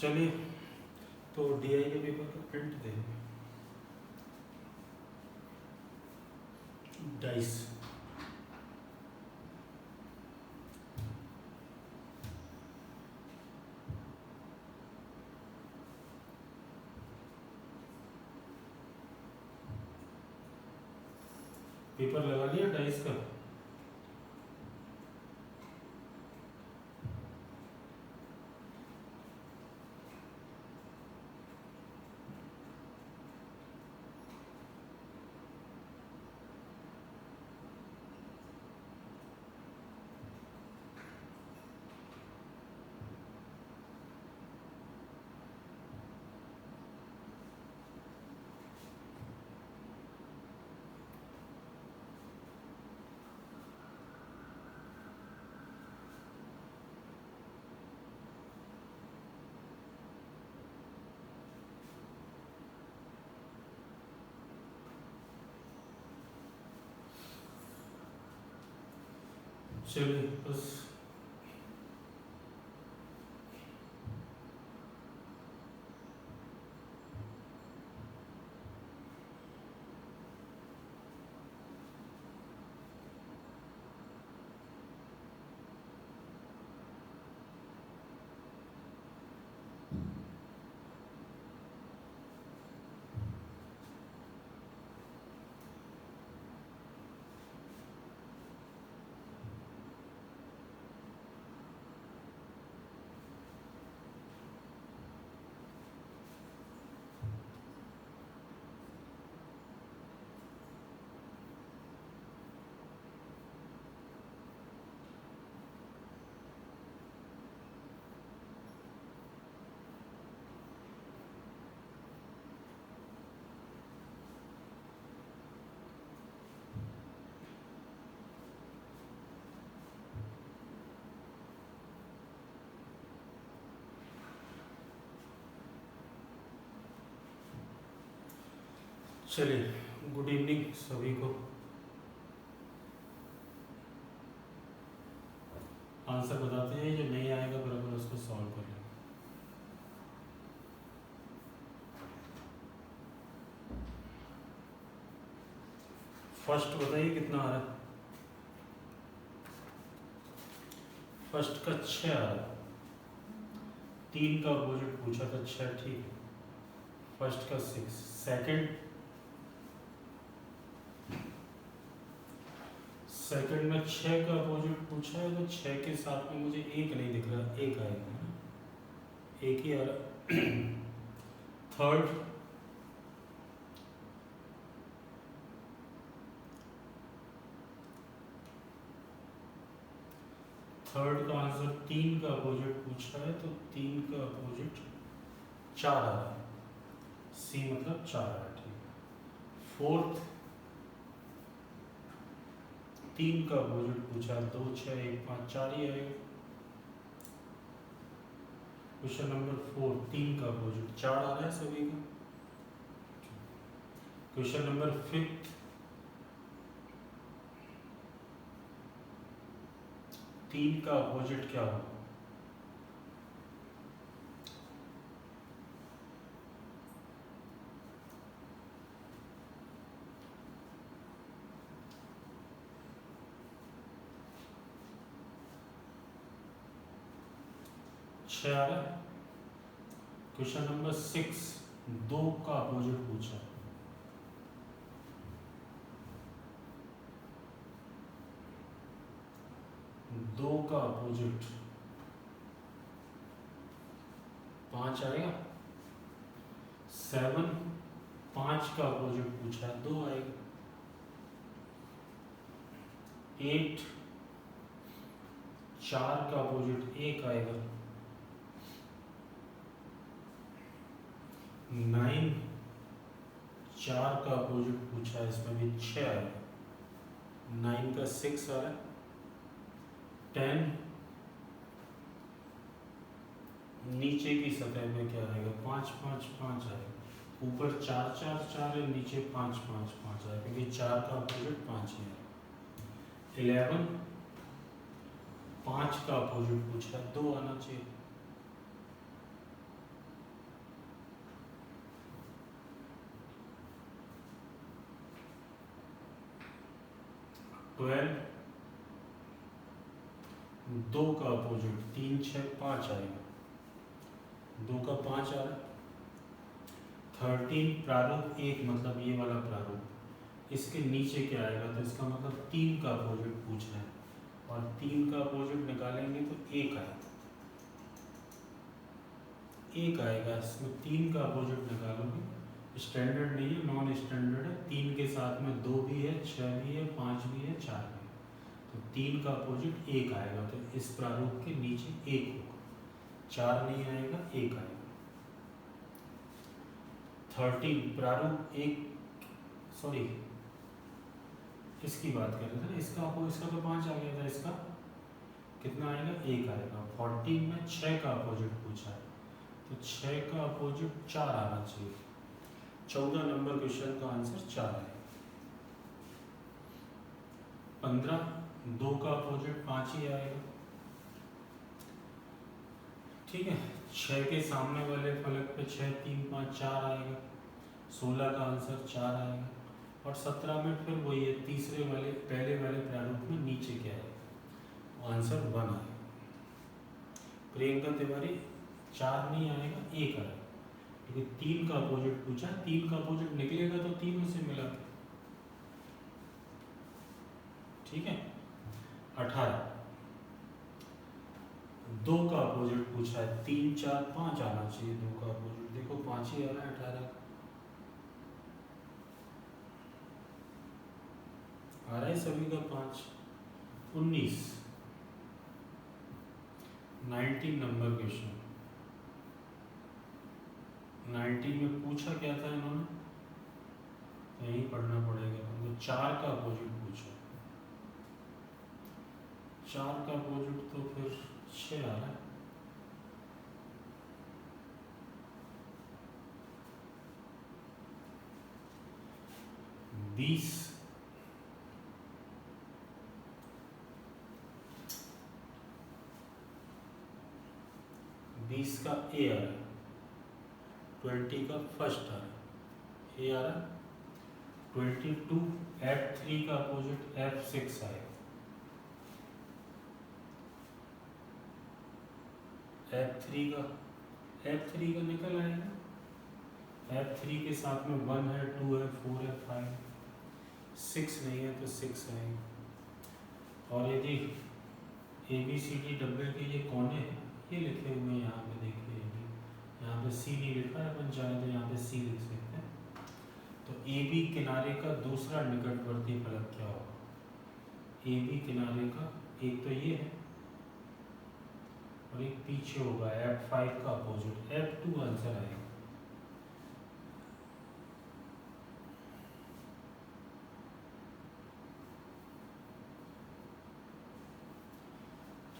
चलिए तो डीआई के पेपर का प्रिंट देंगे। डाइस पेपर लगा लिया डाइस का। चलिए बस चलिए गुड इवनिंग सभी को। आंसर बताते हैं, जो नहीं आएगा बराबर उसको सॉल्व कर लेंगे। फर्स्ट बताइए कितना आ रहा है। फर्स्ट का 6 आ रहा है, 3 का अपोजिट पूछा था 6, ठीक है। फर्स्ट का 6, सेकंड में 6 का अपोजिट पूछा है, तो 6 के साथ में मुझे 1 नहीं दिख रहा, 1 आएगा ना, 1 ही आ रहा। थर्ड का आंसर 3 का अपोजिट पूछा है, तो 3 का अपोजिट 4 आ रहा है, सी मतलब 4 आ रहा है, ठीक है। फोर्थ 3 का अपोजिट पूछा है, 2 6 1 5 4 ही आएगा। क्वेश्चन नंबर 4 3 का अपोजिट 4 आ रहा है सभी का। क्वेश्चन नंबर 5 3 का अपोजिट क्या होगा? छह आ रहा है। क्वेश्चन नंबर 6 2 का अपोजिट पूछा है, 2 का अपोजिट 5 आएगा। 7 5 का अपोजिट पूछा है, 2 आएगा। 8 4 का अपोजिट 1 आएगा। 9 4 का अपोजिट पूछा है, इसमें भी 6 आएगा। 9 का 6 आ रहा है। 10 नीचे की सतह में क्या आएगा? 5 5 5 आएगा। ऊपर 4 4 4 है, नीचे 5 5 5 आएगा, क्योंकि 4 का अपोजिट 5 ही है। 11 5 का अपोजिट पूछा है, 2 आना चाहिए। 12, 2 का अपोजिट 3 6 5 आएगा, 2 का 5 आ रहा है। 13 प्रारूप 1 मतलब ये वाला प्रारूप, इसके नीचे क्या आएगा, तो इसका मतलब 3 का अपोजिट पूछ रहे हैं, और 3 का अपोजिट निकालेंगे तो 1 आएगा, 1 आएगा। इसमें 3 का अपोजिट निकालोगे, स्टैंडर्ड नहीं है, नॉन स्टैंडर्ड है। 3 के साथ में 2 भी है, 6 भी है, 5 भी है, 4 भी है, तो 3 का अपोजिट 1 आएगा, तो इस प्रारूप के नीचे 1 होगा, 4 नहीं आएगा, 1 आएगा। 13 प्रारूप 1, सॉरी इसकी बात कर रहे थे ना, इसका तो 5 आ गया था, इसका कितना आएगा, 1 आएगा। 14 में 6 का अपोजिट पूछा है, तो 6 का अपोजिट 4 आना चाहिए। 14 नंबर क्वेश्चन का आंसर 4 है। 15, 2 का अपोजिट 5 ही आएगा, ठीक है। 6 के सामने वाले फलक पे 6 3 5 4 आएगा, 16 का आंसर 4 आएगा। और 17 में फिर वही है, तीसरे वाले पहले वाले प्रारूप में नीचे क्या है, आंसर 1 आएगा। प्रियंका तिवारी 4 नहीं आएगा, 1 आएगा, क्योंकि 3 का अपोजिट पूछा, 3 का अपोजिट निकलेगा तो 3 में से मिला, ठीक है। 18, 2 का अपोजिट पूछा है, 3 4 5 आना चाहिए, 2 का अपोजिट देखो 5 ही आ रहा है। 18 आ रहा है सभी का 5। 19, 19 नंबर क्वेश्चन, 19 में पूछा क्या था इन्होंने, यही पढ़ना पड़ेगा तो 4 का अपोजिट पूछा, 4 का अपोजिट तो फिर 6 आ रहा है। 20, 20 का ए आ रहा है, 20 का फर्स्ट आ रहा है, ए आ रहा है। 22, F3 का अपोजिट F6 आएगा, F3 का निकल आएगा। F3 के साथ में 1 है, 2 है, 4 है, 5, 6 नहीं है तो 6 आएगा। और यदि ABCD डब्बे के ये कोने हैं, ये लिखे हुए हैं यहाँ पे, देखिए यहाँ पे C नहीं लिखा है, अपन चाहे तो यहाँ पे C लिख सकते हैं। तो AB किनारे का दूसरा निकटवर्ती फलक क्या होगा, AB किनारे का एक तो ये है और एक पीछे होगा, F5 का अपोजिट, F2 आंसर आएगा।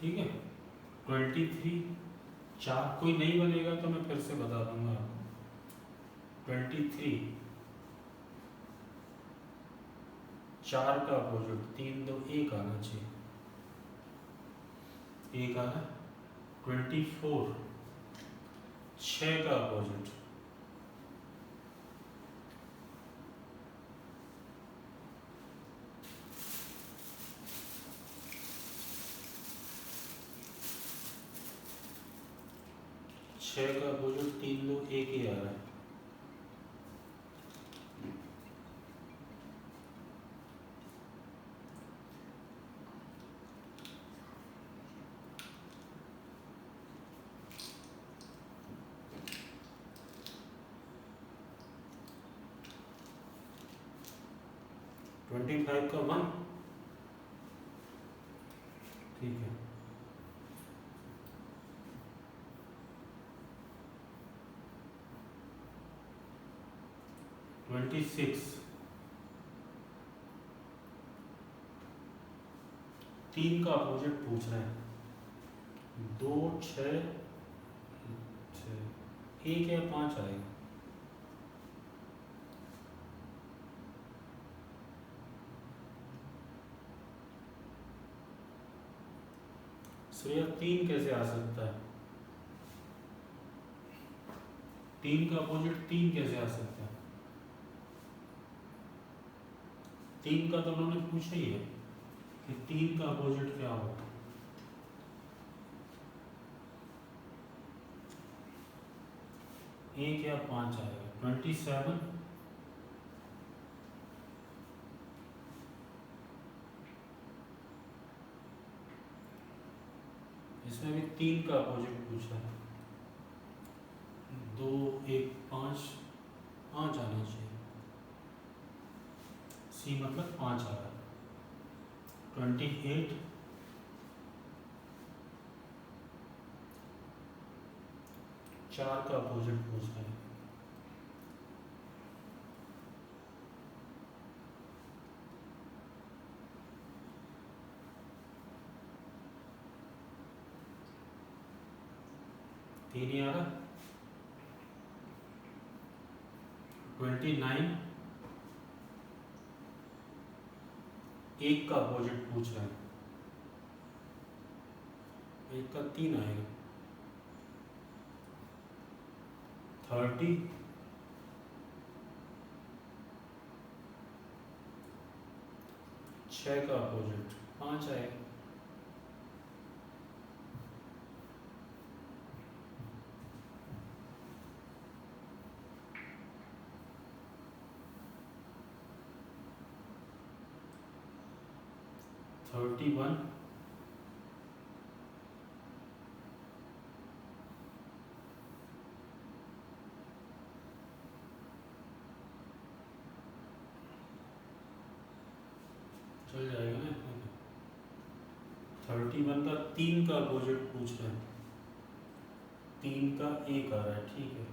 ठीक है। 23, 4 कोई नहीं बनेगा तो मैं फिर से बता दूंगा आपको। 23, 4 का अपोजिट 3 2 1 आना चाहिए, 1 आना। 24, 6 का अपोजिट, छः का अपोजिट 3 2 1 ही आ रहा है। 25 का 1, ठीक है। 26, 3 का अपोजिट पूछ रहे हैं, 2 6 1 या 5 आएगा। श्रेया 3 कैसे आ सकता है, 3 का अपोजिट 3 कैसे आ सकता है, 3 का तो उन्होंने पूछा ही है, कि 3 का अपोजिट क्या होगा? एक या 5 आएगा। 27 इसमें भी 3 का अपोजिट पूछा है। 2 1 5 5 आना चाहिए। सी मतलब 5 आ रहा है। 28 4 का अपोजिट पूछ रहे हैं। तीन ही आ रहा। 29 1 का अपोजिट पूछ रहे हैं। 1 का 3 आएगा। 30 6 का अपोजिट 5 आएगा। $31 चल जाएगा ना। 31 का 3 का अपोजिट पूछ रहे हैं। 3 का 1 आ रहा है, ठीक है।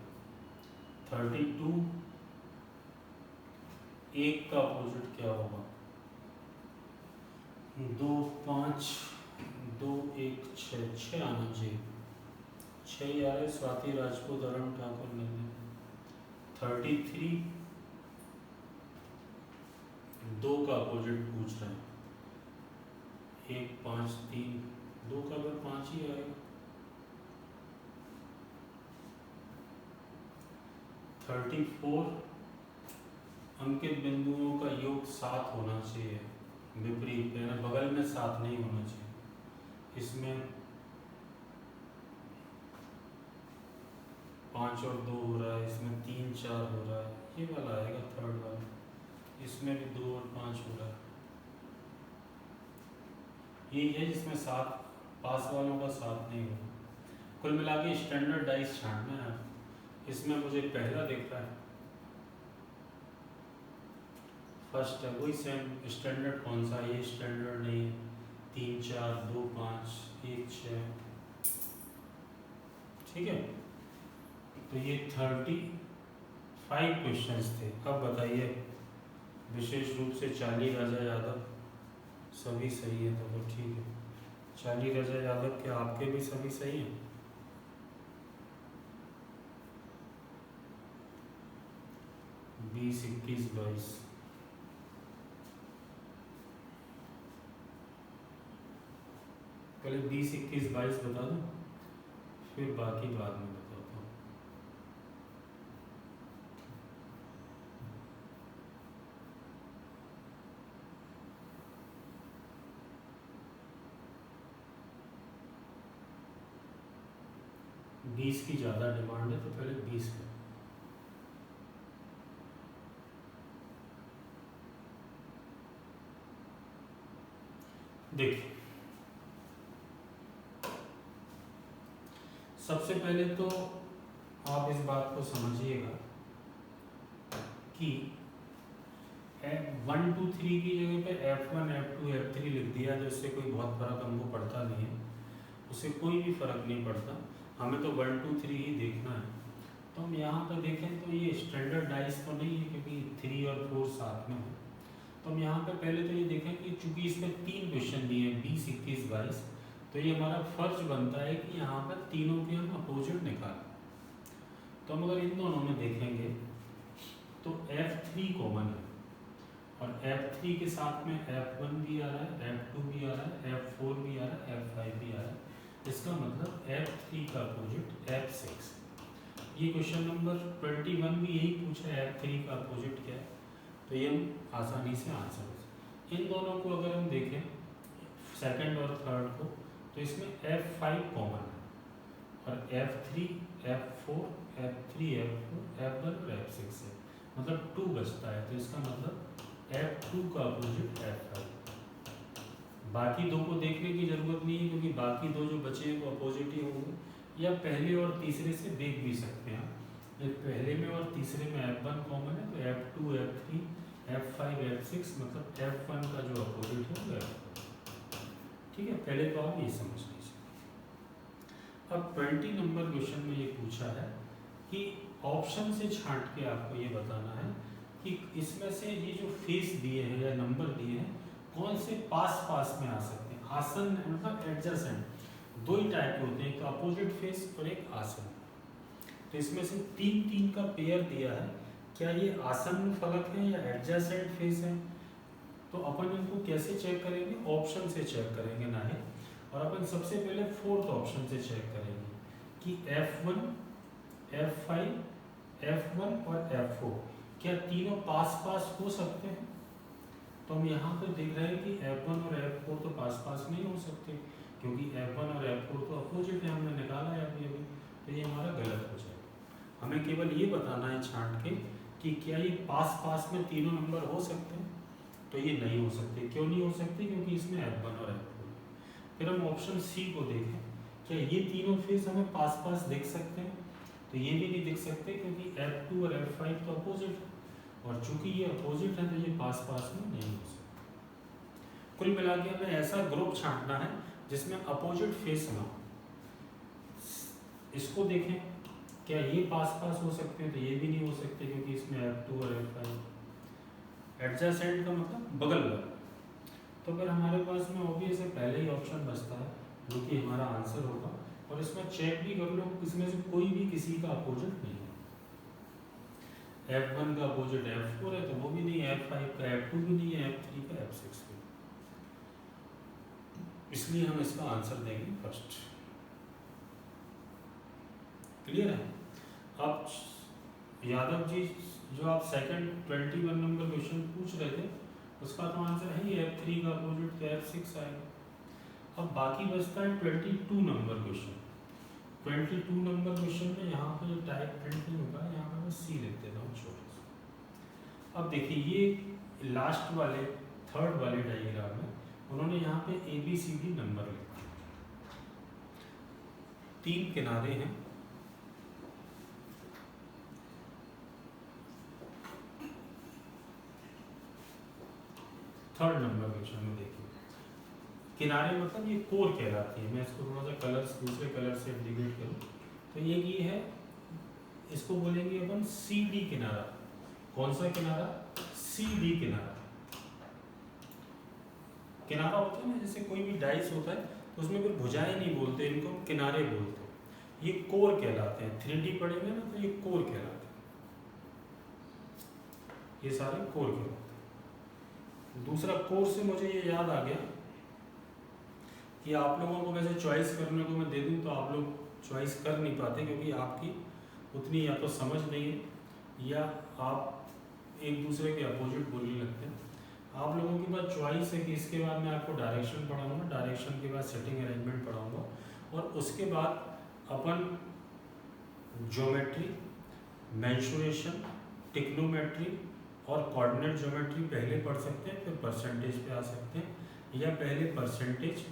32 1 का अपोजिट क्या होगा? 2 5 2 1 6 6 आना चाहिए। 6 आ रहे। स्वाति राजपूत, अरुण ठाकुर ने 33 2 का अपोजिट पूछ रहे हैं। 1 5 3 2 का भी 5 ही आएगा। 34 अंकित बिंदुओं का योग 7 होना चाहिए। विपरीत यानी बगल में 7 नहीं होना चाहिए। इसमें 5 और 2 हो रहा है, इसमें 3 4 हो रहा है, ये वाला आएगा थर्ड वाला। इसमें भी 2 और 5 हो रहा है। यही है जिसमें 7 पास वालों का 7 नहीं होगा। कुल मिला के स्टैंडर्ड डाइस छांटना है। इसमें मुझे पहला दिख रहा है, फर्स्ट है, वही सेम स्टैंडर्ड। कौन सा? ये स्टैंडर्ड नहीं है। 3 4 2 5 1 6, ठीक है। तो ये 35 क्वेश्चंस थे। अब बताइए, विशेष रूप से चाली राजा यादव सभी सही है तो ठीक है। चाली राजा यादव क्या आपके भी सभी सही हैं? 20 21 22 पहले 20 21 22 बता दो, फिर बाकी बाद में बताता हूँ। बीस की ज़्यादा डिमांड है तो पहले 20 का। देखिए, सबसे पहले तो आप इस बात को समझिएगा कि 1 2 3 की जगह पे F1 F2 F3 लिख दिया, तो इससे कोई बहुत फर्क हमको पड़ता नहीं है। उससे कोई भी फर्क नहीं पड़ता। हमें तो 1 2 3 ही देखना है। तो हम यहाँ पर देखें तो ये स्टैंडर्ड डाइस तो नहीं है, क्योंकि 3 और 4 साथ में है। तो हम यहाँ पे पहले तो ये देखें कि चूंकि इसमें 3 क्वेश्चन दिए हैं, 20 21 22, तो ये हमारा फर्ज बनता है कि यहाँ पर तीनों के हम अपोजिट निकालें। तो हम अगर इन दोनों में देखेंगे तो F3 कॉमन है, और F3 के साथ में F1 भी आ रहा है, F2 भी आ रहा है, F4 भी आ रहा है, F5 भी आ रहा है। इसका मतलब F3 का अपोजिट F6। ये क्वेश्चन नंबर 21 भी यही पूछा है, F3 का अपोजिट क्या है, तो ये हम आसानी से आंसर। इन दोनों को अगर हम देखें सेकंड और थर्ड को, तो इसमें F5 कॉमन है और F3, F4, F3, F4, F1 और F6 है, मतलब 2 बचता है। तो इसका मतलब F2 का अपोजिट F5। बाकी दो को देखने की जरूरत नहीं है क्योंकि बाकी दो जो बचे हैं वो अपोजिट ही होंगे, या पहले और तीसरे से देख भी सकते हैं। ये पहले में और तीसरे में F1 कॉमन है तो F2, F3, F5, F6 मतलब F1 का जो अपोजिट है वो F4। ठीक है, पहले तो आप ये समझ लीजिए। अब 20 नंबर क्वेश्चन में ये पूछा है कि ऑप्शन से छांट के आपको ये बताना है कि इसमें से ये जो फेस दिए हैं या नंबर दिए हैं कौन से पास पास में आ सकते हैं। आसन मतलब एडजेसेंट, दो ही टाइप के होते हैं, एक अपोजिट फेस और एक आसन। तो इसमें से 3-3 का पेयर दिया है, क्या ये आसन फलक है या एडजेसेंट फेस है। तो अपन इनको कैसे चेक करेंगे, ऑप्शन से चेक करेंगे ना है। और अपन सबसे पहले फोर्थ ऑप्शन से चेक करेंगे कि F1, F5, F1 और F4 क्या तीनों पास पास हो सकते हैं। तो हम यहाँ पे देख रहे हैं कि F1 और F4 तो पास पास नहीं हो सकते क्योंकि F1 और F4 तो अपोजिट है, हमने निकाला है अभी अभी, तो ये हमारा गलत हो जाएगा। हमें केवल ये बताना है छांट के कि क्या ये पास पास में तीनों नंबर हो सकते हैं। तो ये नहीं हो सकते। क्यों नहीं हो सकते, क्योंकि इसमें F1 और F4। फिर हम ऑप्शन सी को देखें, क्या ये तीनों फेस हमें पास पास दिख सकते हैं। तो ये भी नहीं दिख सकते क्योंकि F2 और F5 तो अपोजिट है और चूंकि ये अपोजिट है तो ये पास पास में नहीं हो सकते। कुल मिला के हमें ऐसा ग्रुप छांटना है जिसमें अपोजिट फेस ना हो। इसको देखें, क्या ये पास पास हो सकते हैं, तो ये भी नहीं हो सकते क्योंकि इसमें F2 और F5। एडजेसेंट का मतलब बगल वाला। तो फिर हमारे पास में ऑब्वियस है पहले ही ऑप्शन बचता है जो कि हमारा आंसर होगा। और इसमें चेक भी कर लो, इसमें से कोई भी किसी का अपोजिट नहीं है। F1 का अपोजिट F4 है तो वो भी नहीं है, F5 का F2 भी नहीं है, F3 का F6 भी। इसलिए हम इसका आंसर देंगे फर्स्ट। क्लियर है। अब यादव जी जो आप सेकंड 21 नंबर क्वेश्चन पूछ रहे थे उसका तो आंसर है ही F3 का अपोजिट तो F6 आएगा। अब बाकी बचता है 22 नंबर क्वेश्चन। 22 नंबर क्वेश्चन में यहाँ पे जो टाइप प्रिंट नहीं होगा, यहाँ पे मैं C लिख देता हूँ छोटा सा। अब देखिए ये लास्ट वाले थर्ड वाले डायग्राम में उन्होंने यहाँ पे ABCD नंबर लिखा, 3 किनारे हैं। थर्ड नंबर क्वेश्चन में देखिए किनारे मतलब ये कोर कहलाती है। मैं इसको थोड़ा सा कलर्स दूसरे कलर से इंडिकेट करूँ तो ये है, इसको बोलेंगे अपन CD किनारा। कौन सा किनारा, CD किनारा। किनारा होता है ना, जैसे कोई भी डाइस होता है तो उसमें कोई भुजाएं नहीं बोलते, इनको किनारे बोलते हैं। ये कोर कहलाते हैं। 3D पढ़ेंगे ना तो ये कोर कहलाते हैं, ये सारे कोर कहलाते हैं। दूसरा कोर से मुझे ये याद आ गया कि आप लोगों को वैसे चॉइस करने को मैं दे दूं तो आप लोग चॉइस कर नहीं पाते क्योंकि आपकी उतनी या तो समझ नहीं है या आप एक दूसरे के अपोजिट बोलने लगते हैं। आप लोगों के पास चॉइस है कि इसके बाद मैं आपको डायरेक्शन पढ़ाऊंगा, डायरेक्शन के बाद सेटिंग अरेंजमेंट पढ़ाऊंगा और उसके बाद अपन ज्योमेट्री, मेंसुरेशन, टिक्नोमेट्री और कोऑर्डिनेट ज्योमेट्री पहले पढ़ सकते हैं, फिर परसेंटेज पे आ सकते हैं, या पहले परसेंटेज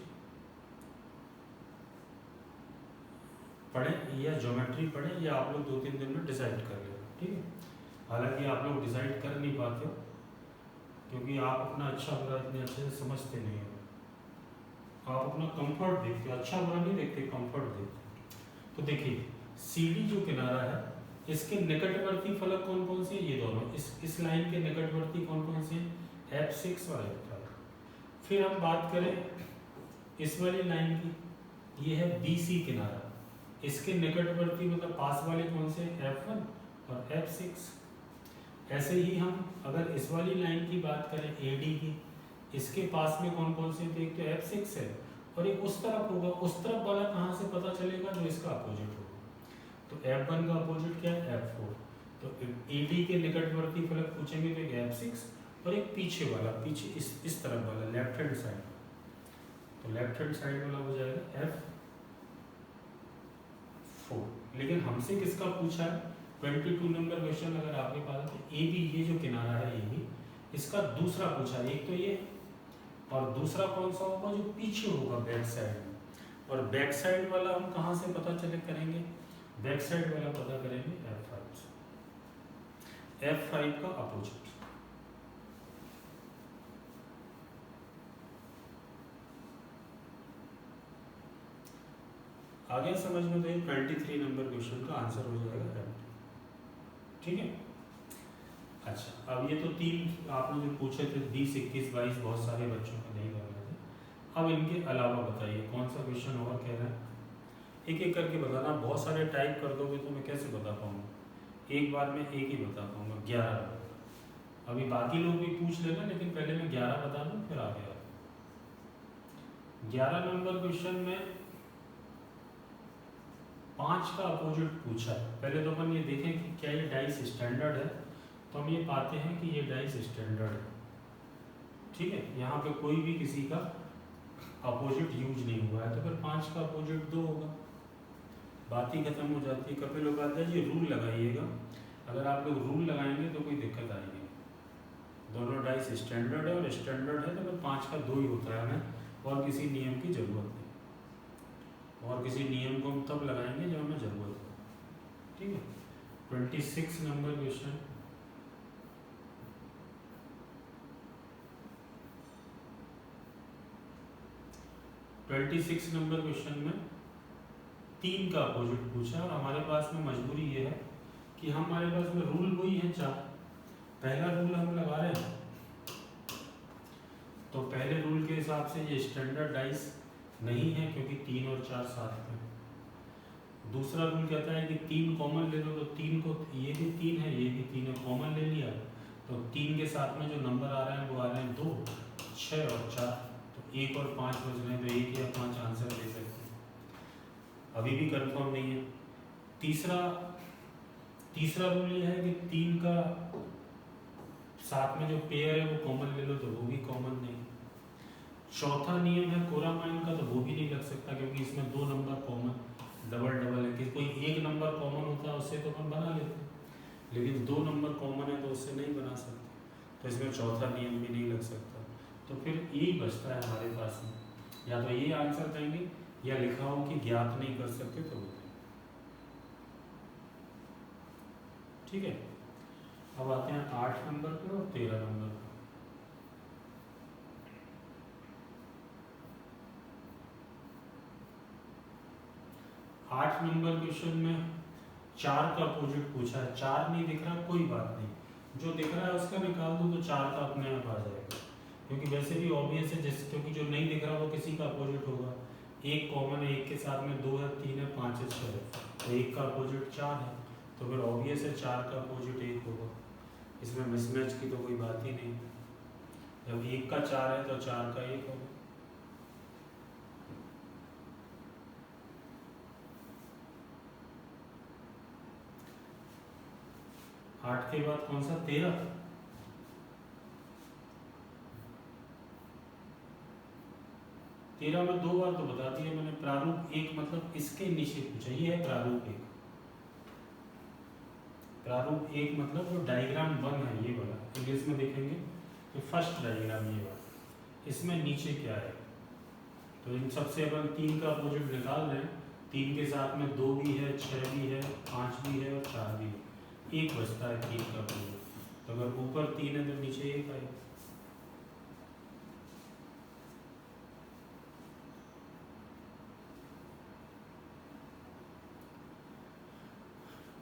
पढ़ें या ज्योमेट्री पढ़ें, या आप लोग 2-3 दिन में डिसाइड कर लें। ठीक है, हालांकि आप लोग डिसाइड कर नहीं पाते हो क्योंकि आप अपना अच्छा बुरा इतने अच्छे से समझते नहीं हो। आप अपना कंफर्ट देखते हो, अच्छा बुरा नहीं देखते, कंफर्ट देखते। तो देखिए CD जो किनारा है इसके निकटवर्ती फलक कौन कौन से, ये दोनों इस लाइन के निकटवर्ती कौन कौन से, F6 और F5। फिर हम बात करें इस वाली लाइन की, ये है BC किनारा। इसके निकटवर्ती मतलब पास वाले कौन से, F1 और F6। ऐसे ही हम अगर इस वाली लाइन की बात करें AD की, इसके पास में कौन कौन से, तो एक तो F6 है और एक उस तरफ होगा। उस तरफ वाला कहाँ से पता चलेगा, जो इसका अपोजिट होगा। तो F1 का अपोजिट क्या है, F4। तो AD के निकटवर्ती फलक पूछेंगे तो एक F6 और एक पीछे वाला, पीछे इस तरफ वाला लेफ्ट हैंड साइड। तो लेफ्ट हैंड साइड वाला हो जाएगा F4। लेकिन हमसे किसका पूछा है? 22 नंबर क्वेश्चन अगर आपके पास है तो ए बी, ये जो किनारा है ए बी, इसका दूसरा पूछा है। एक तो ये, और दूसरा कौन सा होगा? जो पीछे होगा बैक साइड में। और बैक साइड वाला हम कहाँ से पता चले करेंगे? बैक साइड वाला पता करेंगे F5 से। F5 का अपोजिट। आगे समझ में तो ये 23 नंबर क्वेश्चन का आंसर हो जाएगा F। ठीक है। अच्छा, अब ये तो तीन आपने जो पूछे थे 20, 21, 22, बहुत सारे बच्चों को नहीं करना थे। अब इनके अलावा बताइए कौन सा क्वेश्चन और कह रहे हैं? एक एक करके बताना। बहुत सारे टाइप कर दोगे तो मैं कैसे बता पाऊंगा? एक बार में एक ही बता पाऊंगा, 11। अभी बाकी लोग भी पूछ लेना, लेकिन पहले मैं 11 बता दूं फिर आगे 11 नंबर क्वेश्चन में 5 का अपोजिट पूछा है। पहले तो अपन ये देखें कि क्या ये डाइस स्टैंडर्ड है। तो हम ये पाते हैं कि ये डाइस स्टैंडर्ड है। ठीक है, यहाँ पे कोई भी किसी का अपोजिट यूज नहीं हुआ है, तो फिर 5 का अपोजिट 2 होगा। बात ही खत्म हो जाती है। कपिल उपाध्याय जी रूल लगाइएगा। अगर आप लोग रूल लगाएंगे तो कोई दिक्कत आएगी। दोनों डाइस स्टैंडर्ड है और स्टैंडर्ड है, तो फिर 5 का 2 ही होता है। हमें और किसी नियम की जरूरत नहीं। और किसी नियम को हम तब लगाएंगे जब हमें जरूरत हो। ठीक है। 26 नंबर क्वेश्चन। नंबर क्वेश्चन में 3 का अपोजिट पूछा और हमारे पास में मजबूरी ये है कि हमारे पास में रूल वही है 4। पहला रूल हम लगा रहे हैं, तो पहले रूल के हिसाब से ये स्टैंडर्ड डाइस नहीं है क्योंकि 3 और 4 साथ में। दूसरा रूल कहता है कि 3 कॉमन ले लो, तो 3 को, ये भी 3 है, ये भी 3 है, कॉमन ले लिया तो 3 के साथ में जो नंबर आ रहे हैं वो आ रहे हैं 2, 6 और 4। तो 1 और 5 बच रहे हैं, तो 1 या 5 आंसर दे सकते हैं। अभी भी कंफर्म नहीं है। तीसरा रूल ये है कि 3 का साथ में जो पेयर है वो कॉमन ले लो, तो वो भी कॉमन नहीं। चौथा नियम है कोरामाइन का, तो वो भी नहीं लग सकता क्योंकि इसमें 2 नंबर कॉमन, डबल डबल है कि कोई एक नंबर कॉमन होता है उससे तो हम बना लेते हैं, लेकिन 2 नंबर कॉमन है तो उससे नहीं बना सकते। तो इसमें चौथा नियम भी नहीं लग सकता। तो फिर यही बचता है हमारे पास में, या तो ये आंसर देंगे या लिखा हो कि ज्ञात नहीं कर सकते तो वो। ठीक है। अब आते हैं 8 नंबर पे और 13 नंबर पे। 8 नंबर क्वेश्चन में 4 का अपोजिट पूछा है। 4 नहीं दिख रहा, कोई बात नहीं, जो दिख रहा है उसका निकाल दो तो 4 का अपने आप आ जाएगा, क्योंकि वैसे भी ऑब्वियस है, जिस क्योंकि जो नहीं दिख रहा वो किसी का अपोजिट होगा। एक कॉमन है, एक के साथ में 2 है, 3 है, 5 है, 6 है, तो एक का अपोजिट 4 है, तो फिर ऑब्वियस है 4 का अपोजिट 1 होगा। इसमें मिसमैच की तो कोई बात ही नहीं। जब 1 का 4 है तो 4 का 1 होगा। आठ के बाद कौन सा? 13। 13 में 2 बार तो बता दिया मैंने। प्रारूप 1 मतलब इसके नीचे पूछा, ये है प्रारूप 1। प्रारूप 1 मतलब जो डायग्राम 1 है ये वाला, इंग्लिश में देखेंगे तो फर्स्ट डायग्राम ये वाला, इसमें नीचे क्या है। तो इन सबसे अपन 3 का अपोजिट निकाल रहे हैं। 3 के साथ में 2 भी है, 6 भी है, 5 भी है और 4 भी है, 1 बचता है 3 का अपोजिट। तो अगर ऊपर 3 है तो नीचे 1 आएगा।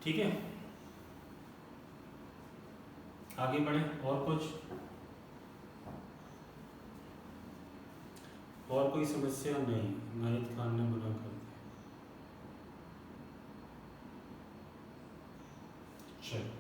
ठीक है, आगे बढ़े। और कुछ, और कोई समस्या नहीं? नाहिद खान ने मना कर दिया। चलो,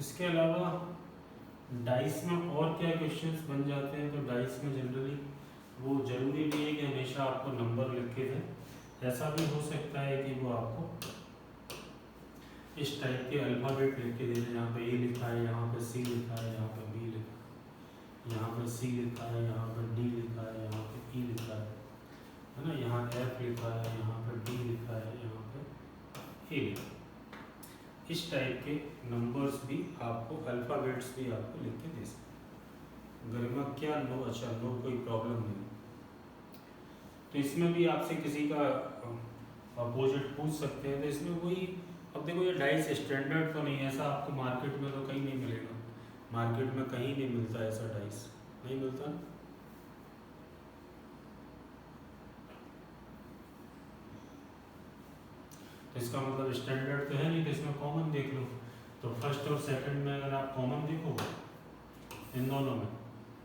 इसके अलावा डाइस में और क्या क्वेश्चंस बन जाते हैं, तो डाइस में जनरली वो ज़रूरी नहीं है कि हमेशा आपको नंबर लिख के दें। ऐसा भी हो सकता है कि वो आपको इस टाइप के अल्फ़ाबेट लिख के दे दें, यहाँ पे ए लिखा है, यहाँ पे सी लिखा है, यहाँ पे बी लिखा है, यहाँ पे सी लिखा है, यहाँ पे डी लिखा है, यहाँ पे ई लिखा है ना, यहाँ एफ लिखा है, यहाँ पे डी लिखा है, यहाँ पे ए लिखा है। इस टाइप के नंबर्स भी आपको, अल्फ़ाबेट्स भी आपको लिख के दे सकते। गरिमा क्या नो, अच्छा नो कोई प्रॉब्लम नहीं। तो इसमें भी आपसे किसी का अपोजिट पूछ सकते हैं, तो इसमें वही, अब देखो ये डाइस स्टैंडर्ड तो नहीं है, ऐसा आपको मार्केट में तो कहीं नहीं मिलेगा, मार्केट में कहीं नहीं मिलता ऐसा डाइस, नहीं मिलता। तो इसका मतलब स्टैंडर्ड तो है नहीं, तो इसमें कॉमन देख लो। तो फर्स्ट और सेकंड में अगर आप कॉमन देखो इन दोनों में,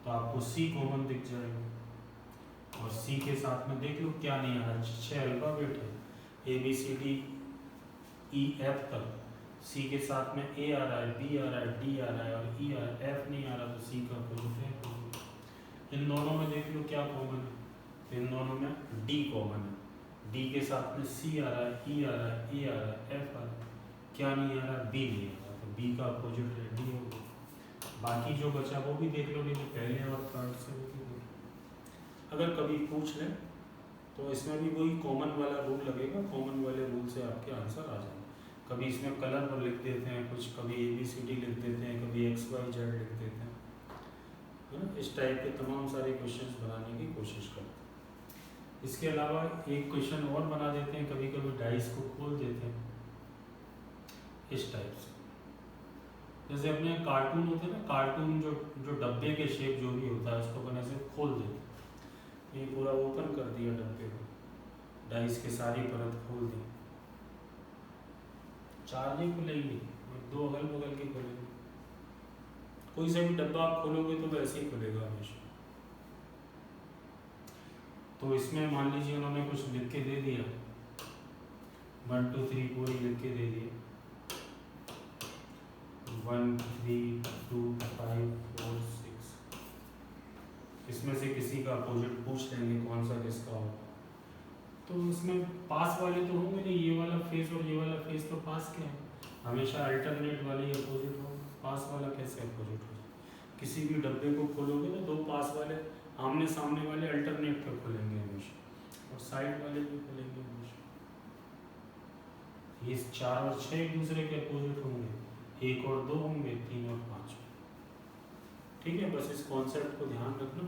तो आपको सी कॉमन दिख जाएगा, और सी के साथ में देख लो क्या नहीं आ रहा, 6 अल्फ़ाबेट है, A B C D E F तक, सी के साथ में ए आ रहा है, बी आ रहा है, डी आ रहा है और ई आ रहा है, एफ नहीं आ रहा, तो सी का अपोजिट है। इन दोनों में देख लो क्या कॉमन है, तो इन दोनों में डी कॉमन है, डी के साथ में सी आ रहा है, ई आ रहा है, ए आ रहा है, एफ आ रहा है, क्या नहीं आ रहा, बी नहीं आ रहा, तो बी का अपोजिट है डी होगा। बाकी जो बचा वो भी देख लो, नहीं तो पहले और थर्ड से वो भी देख लो। अगर कभी पूछ लें तो इसमें भी वही कॉमन वाला रूल लगेगा, कॉमन वाले रूल से आपके आंसर आ जाएंगे। कभी इसमें कलर पर लिख देते हैं कुछ, कभी ए बी सी डी लिख देते हैं, कभी एक्स वाई जेड लिख देते हैं, है ना। इस टाइप के तमाम सारे क्वेश्चंस बनाने की कोशिश करते हैं। इसके अलावा एक क्वेश्चन और बना देते हैं, कभी कभी डाइस को खोल देते हैं इस टाइप से, जैसे अपने कार्टून होते हैं ना, कार्टून जो डब्बे के शेप जो भी होता है उसको अपन ऐसे खोल देते हैं, ये पूरा ओपन कर दिया डब्बे को, डाइस के सारी परत खोल दी, चार नहीं खुलेंगी, दो अगल बगल की खुलेंगी। कोई सा भी डब्बा आप खोलोगे तो वैसे ही खुलेगा हमेशा। तो इसमें मान लीजिए उन्होंने कुछ लिख के दे दिया, 1 2 3 4 लिख के दे दिए, 1 3 2 5 4 6, इसमें से किसी का अपोजिट पूछ लेंगे कौन सा किसका होगा, तो उसमें पास वाले तो होंगे नहीं, ये वाला फेस और ये वाला फेस तो पास के हैं, हमेशा अल्टरनेट वाले ही अपोजिट होगा, पास वाला कैसे अपोजिट हो जाए। किसी भी डब्बे को खोलोगे तो दो पास वाले आमने सामने वाले अल्टरनेट पे खुलेंगे हमेशा, और साइड वाले भी खुलेंगे हमेशा। ये 4 और 6 एक दूसरे के अपोजिट होंगे, 1 और 2 होंगे, 3 और 5। ठीक है, बस इस कॉन्सेप्ट को ध्यान रखना।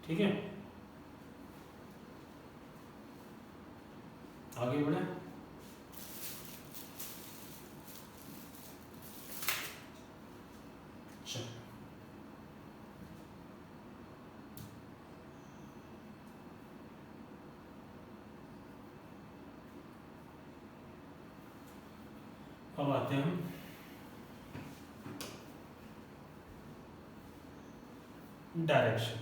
ठीक है, आगे बढ़े। अब आते हैं डायरेक्शन।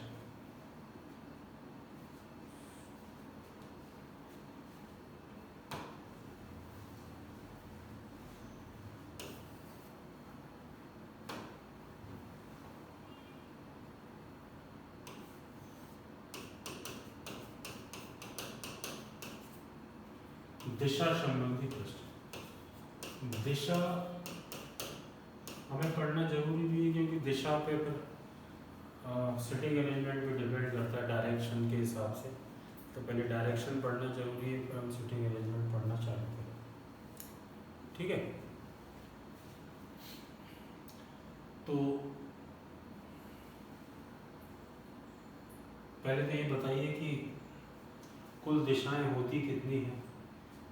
दिशा संबंधी प्रश्न। दिशा हमें पढ़ना जरूरी भी है, क्योंकि दिशा पे फिर सिटिंग अरेंजमेंट भी डिपेंड करता है डायरेक्शन के हिसाब से। तो पहले डायरेक्शन पढ़ना जरूरी है, फिर हम सिटिंग अरेंजमेंट पढ़ना चालू करें। ठीक है, तो पहले तो ये बताइए कि कुल दिशाएं होती कितनी हैं।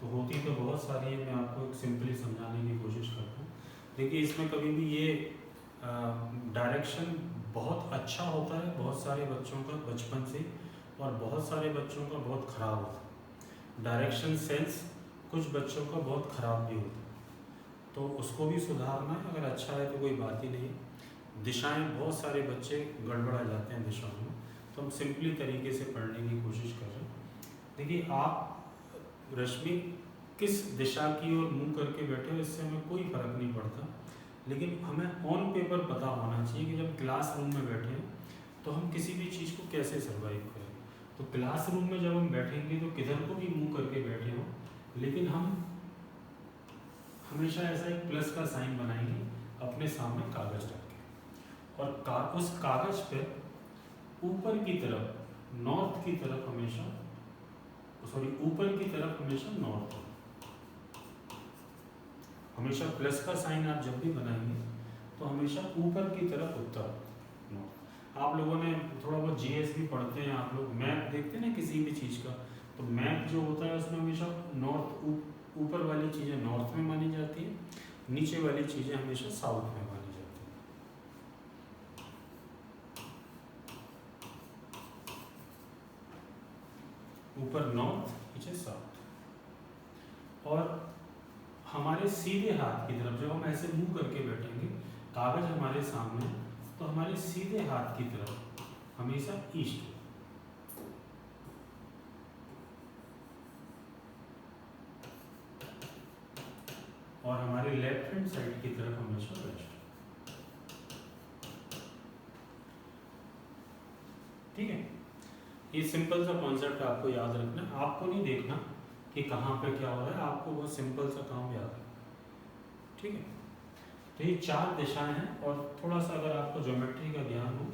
तो होती तो बहुत सारी है, मैं आपको एक सिंपली समझाने की कोशिश करता हूँ। देखिए, इसमें कभी भी ये डायरेक्शन बहुत अच्छा होता है बहुत सारे बच्चों का बचपन से, और बहुत सारे बच्चों का बहुत ख़राब होता है। डायरेक्शन सेंस कुछ बच्चों का बहुत ख़राब भी होता है, तो उसको भी सुधारना है। अगर अच्छा है तो कोई बात ही नहीं। दिशाएं बहुत सारे बच्चे गड़बड़ा जाते हैं दिशाओं में, तो हम सिंपली तरीके से पढ़ने की कोशिश कर रहे हैं। देखिए, आप रश्मि किस दिशा की ओर मुंह करके बैठे हो इससे हमें कोई फर्क नहीं पड़ता, लेकिन हमें ऑन पेपर पता होना चाहिए कि जब क्लासरूम में बैठे हैं तो हम किसी भी चीज़ को कैसे सर्वाइव करें। तो क्लासरूम में जब हम बैठेंगे तो किधर को भी मुंह करके बैठे हो, लेकिन हम हमेशा ऐसा एक प्लस का साइन बनाएंगे अपने सामने कागज रख के, और उस कागज पे ऊपर की तरफ नॉर्थ की तरफ हमेशा, सॉरी ऊपर की तरफ हमेशा नॉर्थ, हमेशा प्लस का साइन आप जब भी बनाएंगे तो हमेशा ऊपर की तरफ उत्तर नॉर्थ। आप लोगों ने थोड़ा बहुत जीएस भी पढ़ते हैं, आप लोग मैप देखते हैं ना किसी भी चीज़ का, तो मैप जो होता है उसमें हमेशा नॉर्थ, ऊपर वाली चीज़ें नॉर्थ में मानी जाती है, नीचे वाली चीज़ें हमेशा साउथ में मानी जाती है। ऊपर नॉर्थ, नीचे साउथ। और हमारे सीधे हाथ की तरफ जब हम ऐसे मुंह करके बैठेंगे, कागज हमारे सामने, तो हमारे सीधे हाथ की तरफ हमेशा ईस्ट, और हमारे लेफ्ट हैंड साइड की तरफ हमेशा वेस्ट। ठीक है, ये सिंपल सा कॉन्सेप्ट आपको याद रखना है, आपको नहीं देखना कि कहाँ पे क्या हो रहा है, आपको बहुत सिंपल सा काम याद है। ठीक है, तो ये 4 दिशाएं हैं, और थोड़ा सा अगर आपको ज्योमेट्री का ज्ञान हो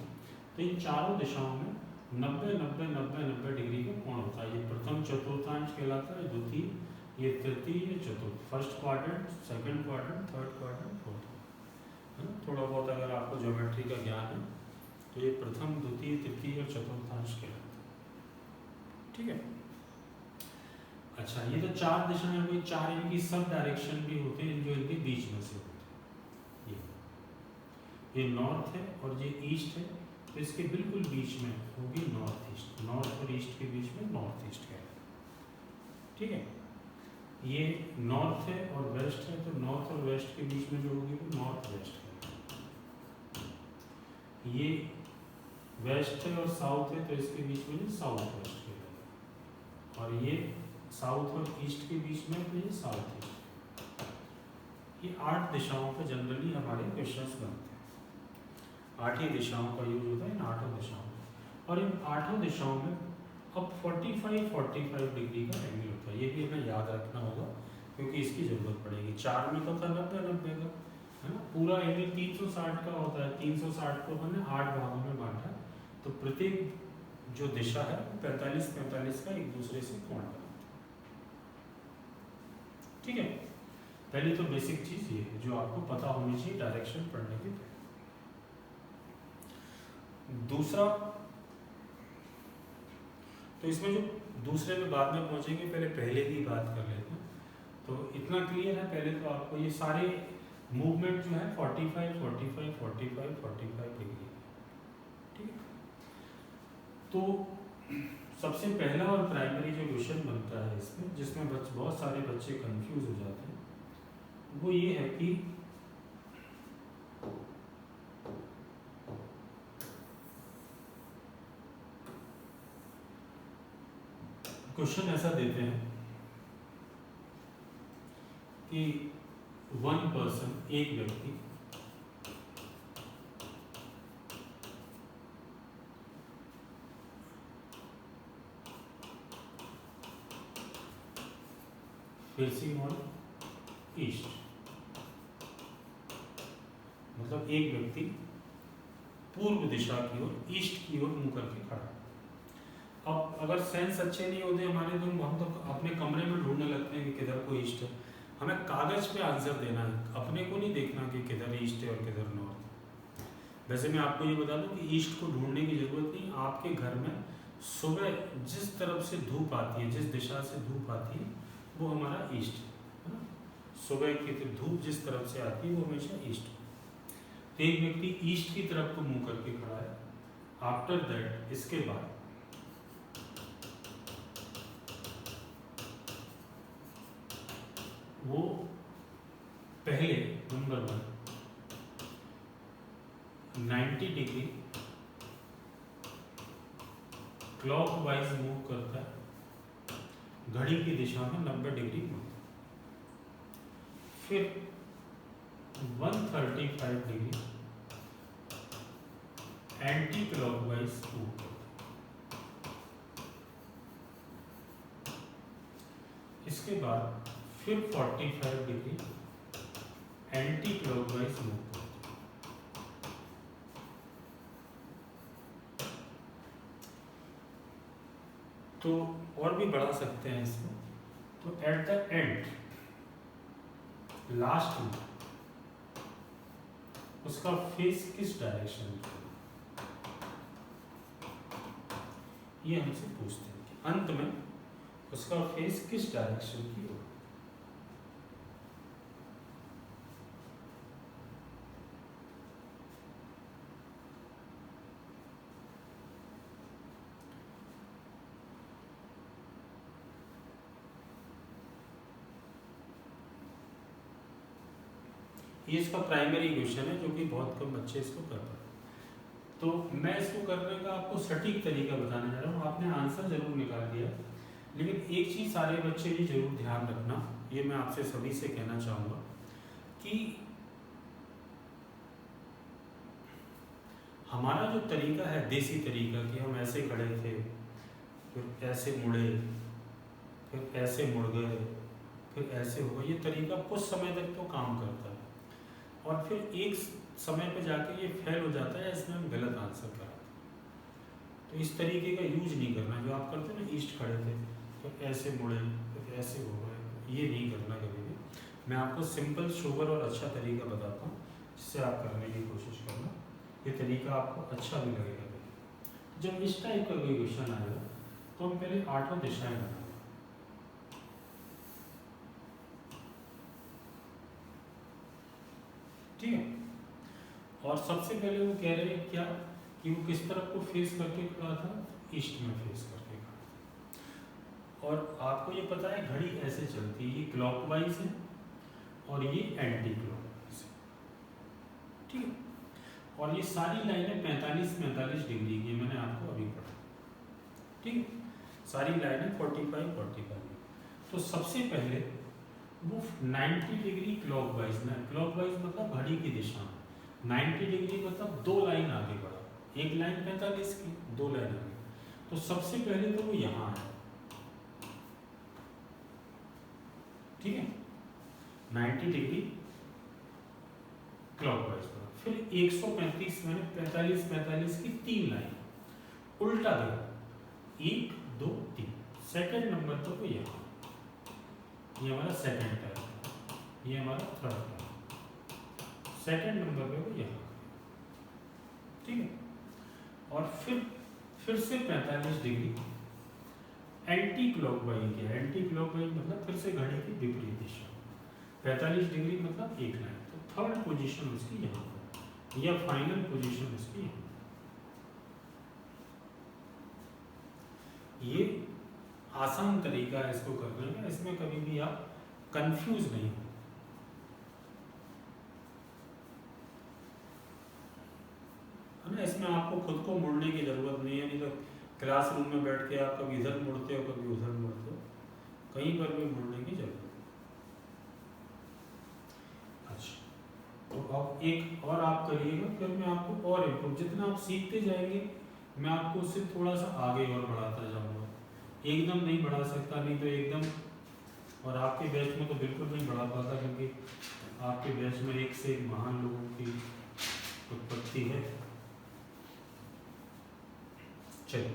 तो इन चारों दिशाओं में 90-90-90-90 डिग्री का कोण होता है। ये प्रथम चतुर्थांश कहलाता है, द्वितीय, ये तृतीय, ये चतुर्थ, first quadrant, second quadrant, third quadrant, fourth. है ना, थोड़ा बहुत अगर आपको ज्योमेट्री का ज्ञान है तो ये प्रथम, द्वितीय, तृतीय और चतुर्थांश कहलाता है। ठीक है, अच्छा, ये तो 4 दिशाएं हो गई, 4 इनकी सब डायरेक्शन भी होते हैं जो इनके बीच में से होते हैं। ये नॉर्थ है और ये ईस्ट है, तो इसके बिल्कुल बीच में होगी नॉर्थ ईस्ट, नॉर्थ और ईस्ट के बीच में नॉर्थ ईस्ट है। ठीक है, ये नॉर्थ है और वेस्ट है, तो नॉर्थ और वेस्ट के बीच में जो होगी वो नॉर्थ वेस्ट है। ये वेस्ट है और साउथ है, तो इसके बीच में साउथ वेस्ट है। और ये साउथ और ईस्ट के बीच में, तो ये साउथ ईस्ट। ये 8 दिशाओं पे जनरली हमारे क्वेश्चंस बनते हैं। 8 ही दिशाओं का यूज होता है इन 8 दिशाओं में, और इन 8 दिशाओं में अब 45 डिग्री का एंगल होता है। ये भी हमें याद रखना होगा क्योंकि इसकी जरूरत पड़ेगी। 4 में तो था 90-90 का, है ना, पूरा एंगल 360 का होता है। 360 को हमने 8 भागों में बांटा, तो प्रत्येक जो दिशा है 45-45 का एक दूसरे से कोण बनाते हैं। ठीक है, पहली तो बेसिक चीज ये है जो आपको पता होनी चाहिए डायरेक्शन पढ़ने के पहले। दूसरा, तो इसमें जो दूसरे में बाद में पहुंचेंगे, पहले की बात कर लेते हैं। तो इतना क्लियर है, पहले तो आपको ये सारे मूवमेंट जो है 45 डिग्री। ठीक है, तो सबसे पहला और प्राइमरी जो क्वेश्चन बनता है इसमें, जिसमें बहुत सारे बच्चे कंफ्यूज हो जाते हैं, वो ये है कि क्वेश्चन ऐसा देते हैं कि वन पर्सन, एक व्यक्ति, फेसिंग ऑन ईस्ट, मतलब एक व्यक्ति पूर्व दिशा की ओर, ईस्ट की ओर मुंह करके खड़ा। अब अगर सेंस अच्छे नहीं होते हमारे तो हम तो अपने कमरे में ढूंढने लगते हैं कि किधर को ईस्ट है। हमें कागज पे आंसर देना है, अपने को नहीं देखना कि किधर ईस्ट है और किधर नॉर्थ। वैसे मैं आपको ये बता दूं कि ईस्ट को ढूंढने की जरूरत नहीं। आपके घर में सुबह जिस तरफ से धूप आती है, जिस दिशा से धूप आती है, वो हमारा ईस्ट है ना। सुबह की धूप जिस तरफ से आती है वो हमेशा ईस्ट। तो एक व्यक्ति ईस्ट की तरफ को मुंह करके खड़ा है। आफ्टर दैट, इसके बाद वो पहले नंबर 1 90 डिग्री क्लॉकवाइज मूव करता है घड़ी की दिशा में 90 डिग्री मूव, फिर 135 डिग्री एंटी क्लॉकवाइज मूव करता है। इसके बाद फिर 45 डिग्री एंटी क्लॉकवाइज मूव करता है। तो और भी बढ़ा सकते हैं इसको। तो एट द एंड लास्ट में उसका फेस किस डायरेक्शन में, ये हमसे पूछते हैं कि अंत में उसका फेस किस डायरेक्शन की हो। ये इसका प्राइमरी क्वेश्चन है जो कि बहुत कम बच्चे इसको कर पाते। तो मैं इसको करने का आपको सटीक तरीका बताने जा रहा हूँ। आपने आंसर जरूर निकाल दिया, लेकिन एक चीज़ सारे बच्चे ये जरूर ध्यान रखना, ये मैं आपसे सभी से कहना चाहूँगा कि हमारा जो तरीका है देसी तरीका कि हम ऐसे खड़े थे, फिर ऐसे मुड़े, फिर ऐसे मुड़ गए, फिर ऐसे हो गए, ये तरीका कुछ समय तक तो काम करता है और फिर एक समय पे जाके ये फेल हो जाता है, इसमें हम गलत आंसर कराते हैं। तो इस तरीके का यूज नहीं करना जो आप करते हैं ना, ईस्ट खड़े थे फिर ऐसे मुड़े फिर ऐसे हो गए, ये नहीं करना कभी भी। मैं आपको सिंपल सोबर और अच्छा तरीका बताता हूँ जिससे आप करने की कोशिश करना, ये तरीका आपको अच्छा भी लगेगा। जब इस टाइप का कोई क्वेश्चन आएगा तो हम पहले 8 दिशाएं बनाएंगे, ठीक है। और सबसे पहले वो कह रहे हैं क्या कि वो किस तरफ को फेस करके खड़ा था, ईस्ट में फेस करके खड़ा। और आपको ये पता है घड़ी ऐसे चलती है, ये क्लॉकवाइज है और ये एंटी क्लॉकवाइज है, ठीक है। और ये सारी लाइनें 45-45 डिग्री की, मैंने आपको अभी पढ़ा, ठीक है। सारी लाइनें 45-45। तो सबसे पहले वो 90 डिग्री क्लॉकवाइज, क्लॉकवाइज मतलब घड़ी की दिशा में, 90 डिग्री मतलब 2 लाइन आगे बढ़ा, एक लाइन 45 की, 2 लाइन आगे। तो सबसे पहले तो वो यहाँ है, ठीक है, 90 डिग्री क्लॉकवाइज। फिर 135 मैंने 45-45 की 3 लाइन उल्टा गया, 1 2 3, सेकंड नंबर तो वो यहाँ, ये हमारा सेकंड टाइम, ये हमारा थर्ड टाइम, सेकंड नंबर पे वो यहाँ, ठीक है। और फिर से 45 डिग्री एंटी क्लॉकवाइज किया, एंटी क्लॉकवाइज मतलब फिर से घड़ी की विपरीत दिशा, 45 डिग्री मतलब एक लाइन। तो थर्ड पोजीशन उसकी यहाँ पर, या फाइनल पोजीशन उसकी यहाँ। ये आसान तरीका है इसको करने का, इसमें कभी भी आप कंफ्यूज नहीं हो। है ना, इसमें आपको खुद को मुड़ने की जरूरत नहीं है, नहीं तो क्लासरूम में बैठ के आप कभी इधर मुड़ते हो कभी उधर मुड़ते हो, कहीं पर भी मुड़ने की जरूरत नहीं। अच्छा, तो अब एक और आप करिएगा, फिर मैं आपको और इम्प्रूव, जितना आप सीखते जाएंगे मैं आपको उससे थोड़ा सा आगे और बढ़ाता जाऊँगा। एकदम नहीं बढ़ा सकता, नहीं तो एकदम, और आपके बैच में तो बिल्कुल नहीं बढ़ा पाता क्योंकि आपके बैच में एक से एक महान लोगों की उत्पत्ति है। चलिए,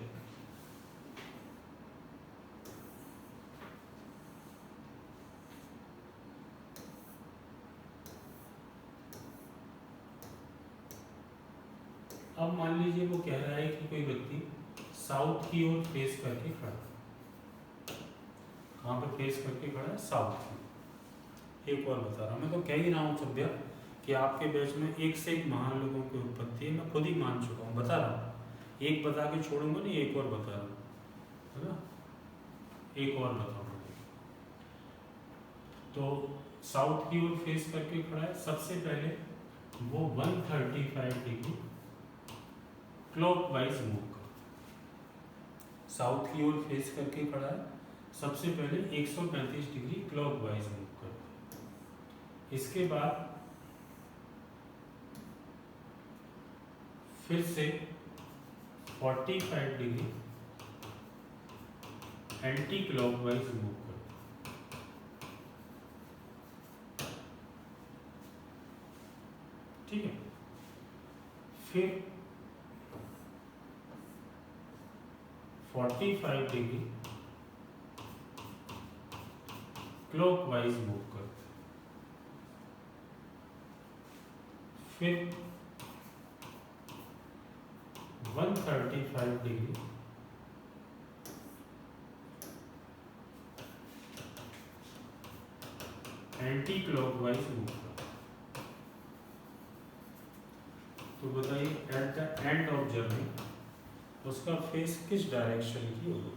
अब मान लीजिए वो कह रहा है कि कोई व्यक्ति साउथ की ओर फेस करके खड़ा, कहाँ पर फेस करके खड़ा है, साउथ की। एक और बता रहा हूँ, मैं तो कह ही रहा हूँ सभ्य कि आपके बैच में एक से एक महान लोगों की उत्पत्ति है, मैं खुद ही मान चुका हूँ, बता रहा हूँ, एक बता के छोड़ूंगा नहीं, एक और बता रहा हूँ, है ना, एक और बताऊंगा। तो साउथ की ओर फेस करके खड़ा है, सबसे पहले वो 135 डिग्री क्लॉकवाइज मूव कर, साउथ की ओर फेस करके खड़ा है, सबसे पहले 135 डिग्री क्लॉकवाइज मूव करते हैं। इसके बाद फिर से 45 डिग्री एंटी क्लॉकवाइज मूव करते हैं। ठीक है, फिर 45 डिग्री क्लॉकवाइज मूव करते हैं। फिर 135 डिग्री एंटी क्लॉकवाइज मूव करते हैं। तो बताइए at the end of journey उसका फेस किस डायरेक्शन की होगी?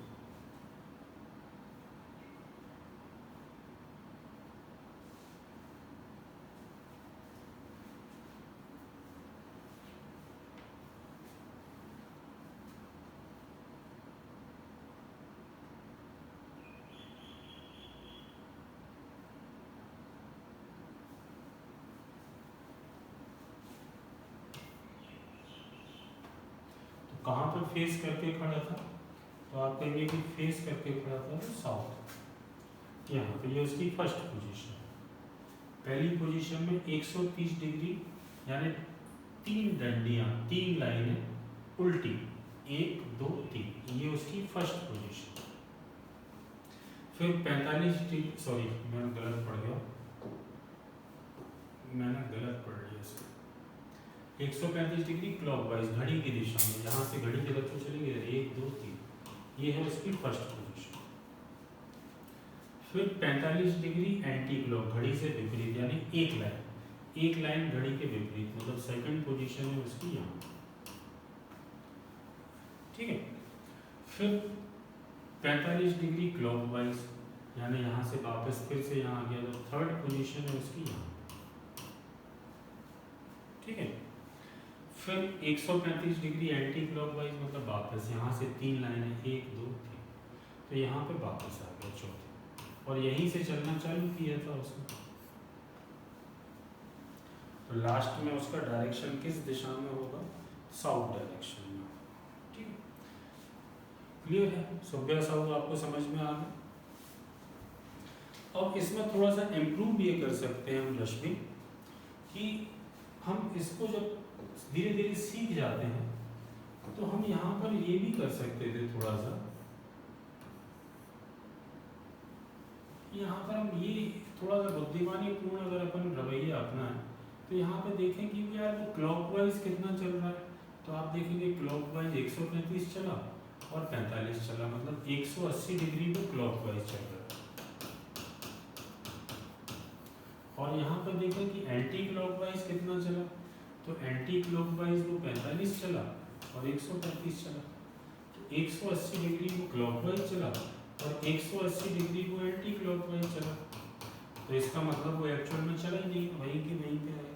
कहाँ पर फेस करके खड़ा था? तो आप कहेंगे कि फेस करके खड़ा था तो साउथ। यहाँ पे ये उसकी फर्स्ट पोजीशन। पहली पोजीशन में 130 डिग्री यानी 3 डंडियाँ, 3 लाइनें उल्टी, 1 2 3, ये उसकी फर्स्ट पोजीशन। फिर 45 डिग्री, सॉरी मैंने गलत पढ़ गया, मैंने गलत पढ़ लिया इसको। 135 डिग्री क्लॉकवाइज घड़ी की दिशा में, यहाँ से घड़ी की तरफ चलेंगे 1 2 3, ये है उसकी फर्स्ट पोजीशन। फिर 45 डिग्री एंटी क्लॉक, घड़ी से विपरीत यानी एक लाइन घड़ी के विपरीत, मतलब सेकंड पोजीशन है उसकी यहाँ। ठीक है, फिर 45 डिग्री क्लॉकवाइज यानी यहाँ से वापस फिर से यहाँ आ गया, तो थर्ड पोजीशन है उसकी यहाँ। ठीक है, फिर 135 डिग्री एंटी क्लॉकवाइज मतलब वापस यहाँ से 3 लाइनें 1 2 3, तो यहाँ पे वापस आ गया चौथे, और यहीं से चलना चालू किया था उसने। तो लास्ट में उसका डायरेक्शन किस दिशा में होगा? साउथ डायरेक्शन में। ठीक है, क्लियर है? सुबह साउथ आपको समझ में आ गया। अब इसमें थोड़ा सा इम्प्रूव भी ये कर सकते हैं हम रश्मि, कि हम इसको जब धीरे धीरे सीख जाते हैं तो हम यहाँ पर ये भी कर सकते थे थोड़ा सा, यहाँ पर हम ये थोड़ा सा बुद्धिमानी पूर्ण अगर अपन रवैया अपना है तो यहाँ पे देखें कि यार वो क्लॉकवाइज कितना चल रहा है। तो आप देखेंगे क्लॉकवाइज 135 चला और 45 चला, मतलब 180 डिग्री वो क्लॉकवाइज चल रहा है। और यहाँ पर देखें कि एंटी क्लॉकवाइज कितना चला, तो एंटी क्लॉकवाइज वो 45 चला और 135 चला, तो 180 डिग्री वो क्लॉकवाइज चला और 180 डिग्री वो एंटी क्लॉकवाइज चला। तो इसका मतलब वो एक्चुअल में चला ही नहीं, वहीं के वहीं पे आया।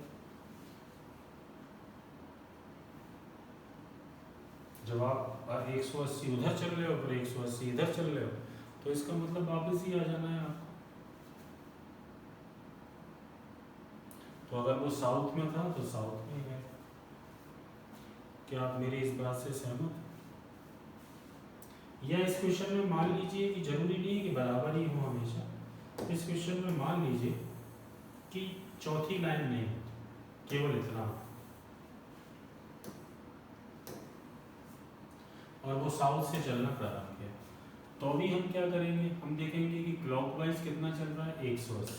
जब आप 180 उधर चल रहे हो फिर 180 इधर चल रहे हो, तो इसका मतलब वापस ही आ जाना है आपको। तो अगर वो साउथ में था तो साउथ में गए। क्या आप मेरी इस बात से सहमत? या इस क्वेश्चन में मान लीजिए कि जरूरी नहीं है कि बराबर ही हो हमेशा, इस क्वेश्चन में मान लीजिए कि चौथी लाइन नहीं है, केवल इतना, और वो साउथ से चलना प्रारंभ किया, तो भी हम क्या करेंगे? हम देखेंगे कि क्लॉकवाइज कितना चल रहा है 180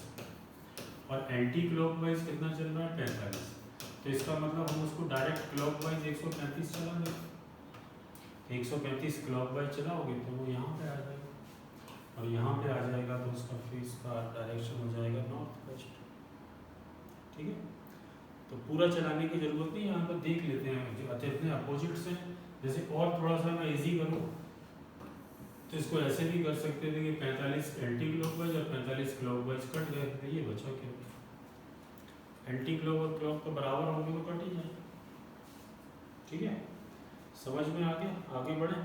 और एंटी क्लॉकवाइज कितना चल रहा है 45। तो इसका मतलब हम उसको डायरेक्ट क्लॉकवाइज 135 चला देंगे। 135 क्लॉकवाइज चलाओगे तो वो यहाँ पे आ जाएगा, और यहाँ पे आ जाएगा तो उसका फेस का डायरेक्शन हो जाएगा नॉर्थ वेस्ट। ठीक है, तो पूरा चलाने की जरूरत नहीं, यहाँ पर देख लेते हैं जितने अपोजिट्स हैं। जैसे और थोड़ा सा मैं इजी करूँ तो इसको ऐसे भी कर सकते थे कि 45 एंटी क्लॉकवाइज और 45 क्लॉकवाइज कट गए, तो ये बचा क्या? एंटी क्लॉक और क्लॉक तो बराबर होंगे तो कट ही जाए। ठीक है, समझ में आ गया? आगे बढ़े।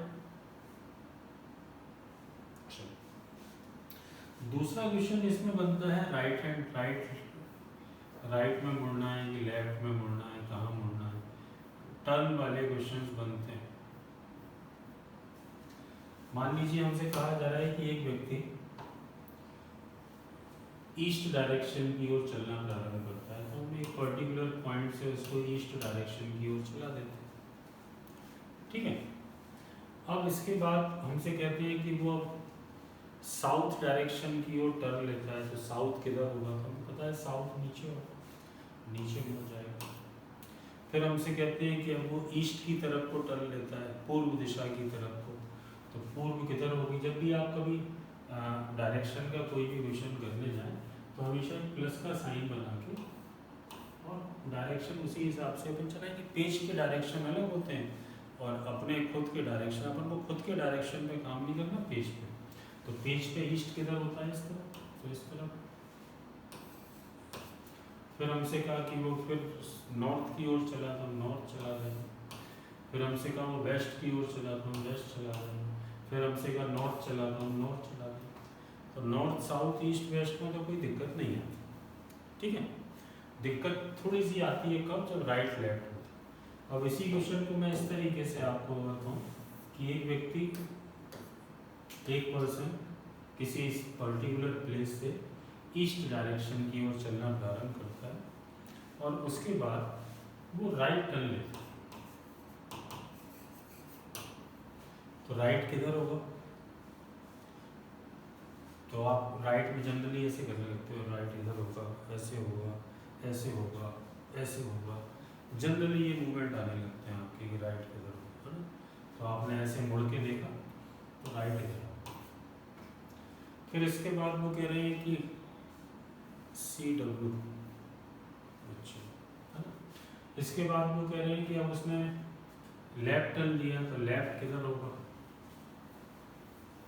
दूसरा क्वेश्चन इसमें बनता है राइट में मुड़ना है कि लेफ्ट में मुड़ना है, कहाँ मुड़ना है, टर्न वाले क्वेश्चंस बनते हैं। मान लीजिए हमसे कहा जा रहा है कि एक व्यक्ति ईस्ट डायरेक्शन की ओर चलना प्रारंभ करता है, तो हम एक पर्टिकुलर पॉइंट से उसको ईस्ट डायरेक्शन की ओर चला देते हैं, ठीक है। अब इसके बाद हमसे कहते हैं कि वो अब साउथ डायरेक्शन की ओर टर्न लेता है, तो साउथ किधर होगा, तो हमें पता है साउथ नीचे होगा, नीचे हो जाएगा। फिर हमसे कहते हैं कि अब वो ईस्ट की तरफ को टर्न लेता है, पूर्व दिशा की तरफ को, तो पूर्व किधर होगी। जब भी आप कभी डायरेक्शन का कोई भी क्वेश्चन करने जाएं तो हमेशा एक प्लस का साइन बना के और डायरेक्शन उसी हिसाब से अपन चलाएंगे। पेज के डायरेक्शन अलग होते हैं और अपने खुद के डायरेक्शन, अपन को खुद के डायरेक्शन पे काम नहीं करना पेज पे। तो पेज पे ईस्ट किधर होता है, इस तरफ, तो इस तरफ। फिर हमसे कहा कि वो फिर नॉर्थ की ओर चला, तो नॉर्थ चला गया। फिर हमसे कहा वो वेस्ट की ओर चला, तो वेस्ट चला गया। फिर हमसे कहा नॉर्थ चला, तो नॉर्थ चला गया। तो नॉर्थ साउथ ईस्ट वेस्ट में तो कोई दिक्कत नहीं है, ठीक है। दिक्कत थोड़ी सी आती है कब, जब राइट लेफ्ट होता है। अब इसी क्वेश्चन को मैं इस तरीके से आपको बताऊँ कि एक व्यक्ति, एक पर्सन किसी पर्टिकुलर प्लेस से ईस्ट डायरेक्शन की ओर चलना प्रारंभ करता है और उसके बाद वो राइट टर्न लेता है। तो राइट किधर होगा, तो आप राइट में जनरली ऐसे करने लगते हो, राइट इधर होगा, ऐसे होगा, ऐसे होगा, ऐसे होगा। जनरली ये मूवमेंट आने लगते हैं आपके कि राइट किधर होगा, है ना। तो आपने ऐसे मुड़ के देखा तो राइट इधर। फिर इसके बाद वो कह रहे हैं कि CW, अच्छा, है ना। इसके बाद वो कह रहे हैं कि अब उसने लेफ्ट टर्न लिया, तो लेफ्ट किधर होगा,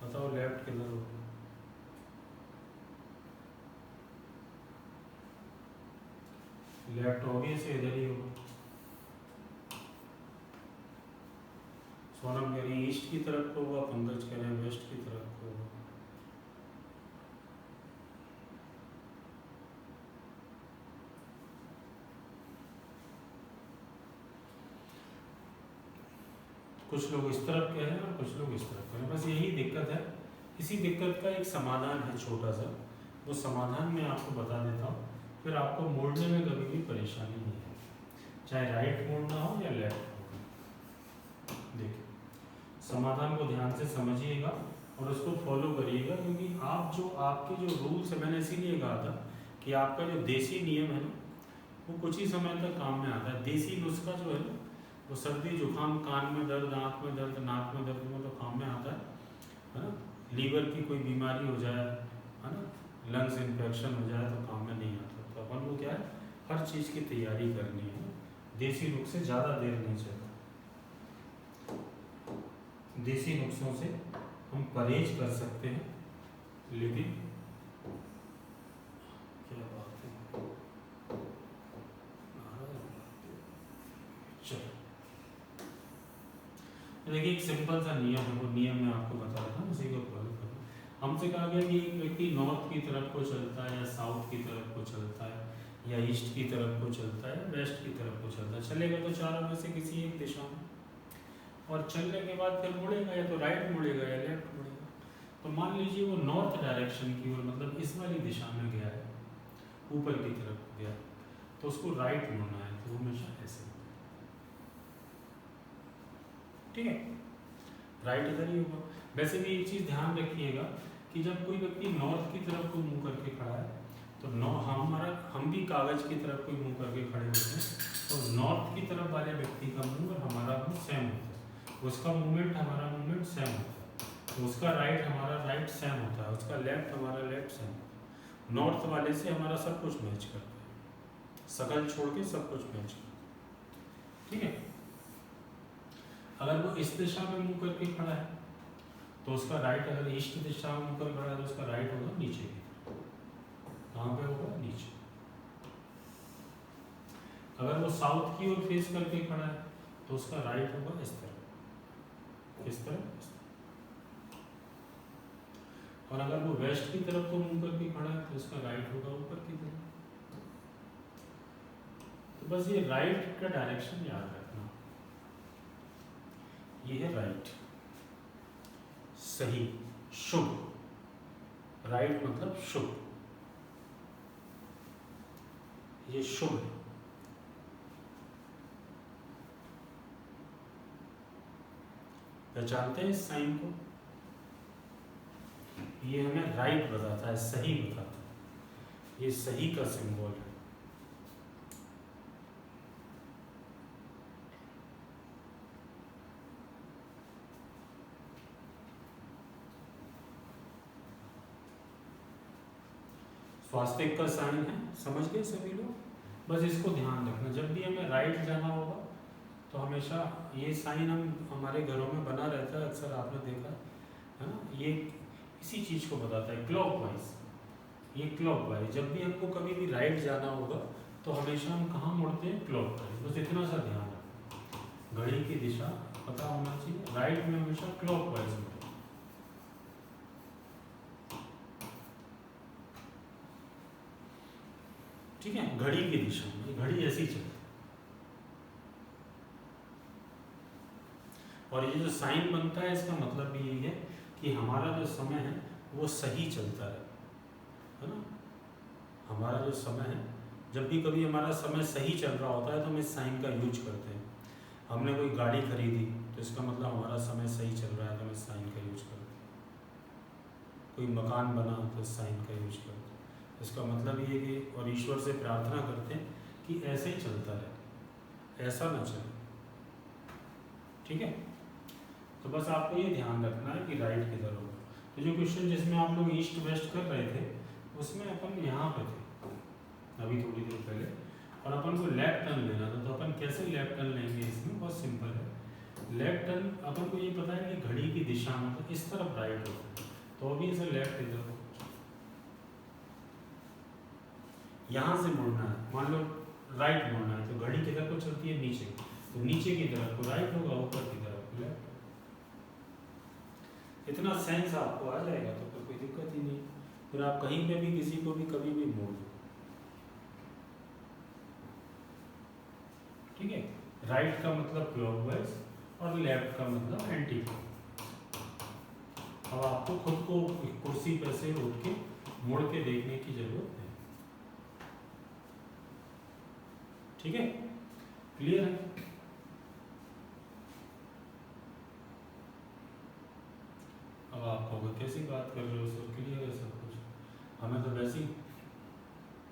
बताओ लेफ्ट किधर होगा। लेफ्ट ऑब्वियस है, इधर ही होगा। सोनम कह रही है ईस्ट की तरफ को होगा, पंकज कह रहे हैं वेस्ट की तरफ को होगा। कुछ लोग इस तरफ कह रहे हैं और कुछ लोग इस तरफ कह रहे हैं, बस यही दिक्कत है। इसी दिक्कत का एक समाधान है छोटा सा, वो समाधान मैं आपको बता देता हूँ, फिर आपको मोड़ने में कभी भी परेशानी नहीं है, चाहे राइट मोड़ना हो या लेफ्ट मोड़ना। देखिए समाधान को ध्यान से समझिएगा और उसको फॉलो करिएगा, क्योंकि आप जो आपके जो रूल्स है, मैंने इसीलिए कहा था कि आपका जो देसी नियम है ना वो कुछ ही समय तक काम में आता है। देसी नुस्खा जो है ना वो सर्दी जुकाम, कान में दर्द, आँख में दर्द, नाक में दर्द में तो काम में आता है ना। लीवर की कोई बीमारी हो जाए, है ना, लंग्स इन्फेक्शन हो जाए तो काम में नहीं आता। तो अपन को क्या है, हर चीज़ की तैयारी करनी है। देसी नुस्खे ज़्यादा देर नहीं चलता, देसी नुस्खों से हम परहेज कर सकते हैं, लेकिन क्या बात है, चलो देखिए एक सिंपल सा नियम है, वो नियम मैं आपको बता रहा था, उसी को फॉलो करो। हमसे कहा गया कि एक व्यक्ति नॉर्थ की तरफ को चलता है या साउथ की तरफ को चलता है या ईस्ट की तरफ को चलता है, वेस्ट की तरफ को चलता है, चलेगा तो चारों में से किसी एक दिशा में, और चलने के बाद फिर मुड़ेगा, या तो राइट मुड़ेगा या लेफ्ट मुड़ेगा। तो मान लीजिए वो नॉर्थ डायरेक्शन की ओर, मतलब इस वाली दिशा में गया है, ऊपर की तरफ गया, तो उसको राइट मुड़ना है, तो हमेशा ऐसे, ठीक है, राइट इधर ही होगा। वैसे भी एक चीज़ ध्यान रखिएगा कि जब कोई व्यक्ति नॉर्थ की तरफ को मुंह करके खड़ा है तो हम भी कागज की तरफ कोई मुंह करके खड़े होते हैं, तो नॉर्थ की तरफ वाले व्यक्ति का मुंह और हमारा मुंह सेम होता है, उसका मूवमेंट हमारा मूवमेंट सेम होता है, तो उसका राइट हमारा राइट सेम होता है, उसका लेफ्ट हमारा लेफ्ट सेम होता है। नॉर्थ वाले से हमारा सब कुछ मैच करता है, शकल छोड़ के सब कुछ मैच करता है, ठीक है। अगर वो इस दिशा में मुंह करके खड़ा है तो उसका राइट, अगर ईस्ट दिशा में मुंह कर खड़ा है तो उसका राइट होगा नीचे की तरफ, कहाँ पे होगा, नीचे। अगर वो साउथ की ओर फेस करके खड़ा है तो उसका राइट होगा इस तरफ, इस तरफ, इस तरफ। और अगर वो वेस्ट की तरफ को मुंह करके खड़ा है तो इसका राइट होगा ऊपर की तरफ। तो बस ये राइट का डायरेक्शन याद रखना, ये है राइट, सही, शुभ। राइट मतलब शुभ, ये शुभ है। पहचानते हैं इस साइन को? ये हमें राइट बताता है, सही बताता है, ये सही का सिंबल है। स्वास्तिक का साइन है, समझ गए सभी लोग? बस इसको ध्यान रखना, जब भी हमें राइट जाना होगा तो हमेशा ये साइन हम हमारे घरों में बना रहता है, अक्सर आपने देखा है ना, ये इसी चीज़ को बताता है, क्लॉकवाइज। ये क्लॉकवाइज, जब भी हमको कभी भी राइट जाना होगा तो हमेशा हम कहाँ मुड़ते हैं? क्लॉकवाइज। बस इतना सा ध्यान रखना, घड़ी की दिशा पता होना चाहिए, राइट में हमेशा क्लॉकवाइज मुड़े। ठीक है, घड़ी की दिशा में, घड़ी ऐसी चलती है। और ये जो साइन बनता है इसका मतलब भी यही है कि हमारा जो समय है वो सही चलता है ना। हमारा जो समय है, जब भी कभी हमारा समय सही चल रहा होता है तो हम इस साइन का यूज करते हैं। हमने कोई गाड़ी खरीदी तो इसका मतलब हमारा समय सही चल रहा है तो हम इस साइन का यूज करते हैं। कोई मकान बना तो इस साइन का यूज करते हैं। इसका मतलब ये कि, और ईश्वर से प्रार्थना करते हैं कि ऐसे ही चलता रहे, ऐसा ना चले। ठीक है, तो बस आपको ये ध्यान रखना है कि राइट किधर होगा। तो जो क्वेश्चन जिसमें आप लोग ईस्ट वेस्ट कर रहे थे उसमें अपन यहाँ पे थे अभी थोड़ी देर पहले, और अपन को लेफ्ट टर्न लेना था। तो अपन कैसे लेफ्ट टर्न लेंगे? इसमें बहुत सिंपल है। लेफ्ट टर्न अपन को ये पता है कि घड़ी की दिशा में तो इस तरफ राइट होता है, तो अभी इसे लेफ्ट इधर हो, यहाँ से मुड़ना है। मान लो राइट मुड़ना है तो घड़ी किधर को चलती है? नीचे, तो नीचे की तरफ को राइट होगा, ऊपर की तरफ को लेफ्ट। इतना सेंस आपको आ जाएगा तो फिर कोई दिक्कत ही नहीं, फिर आप कहीं पे भी किसी को भी कभी भी मोड़ दो। ठीक है, राइट का मतलब क्लॉकवाइज और लेफ्ट का मतलब एंटी क्लॉक। अब आपको खुद को कुर्सी पर से उठ के मुड़ के देखने की जरूरत है। ठीक है, क्लियर है? अब आप कहोगे कैसी बात कर रहे हो सर, क्लियर है सब कुछ, हमें तो वैसे ही,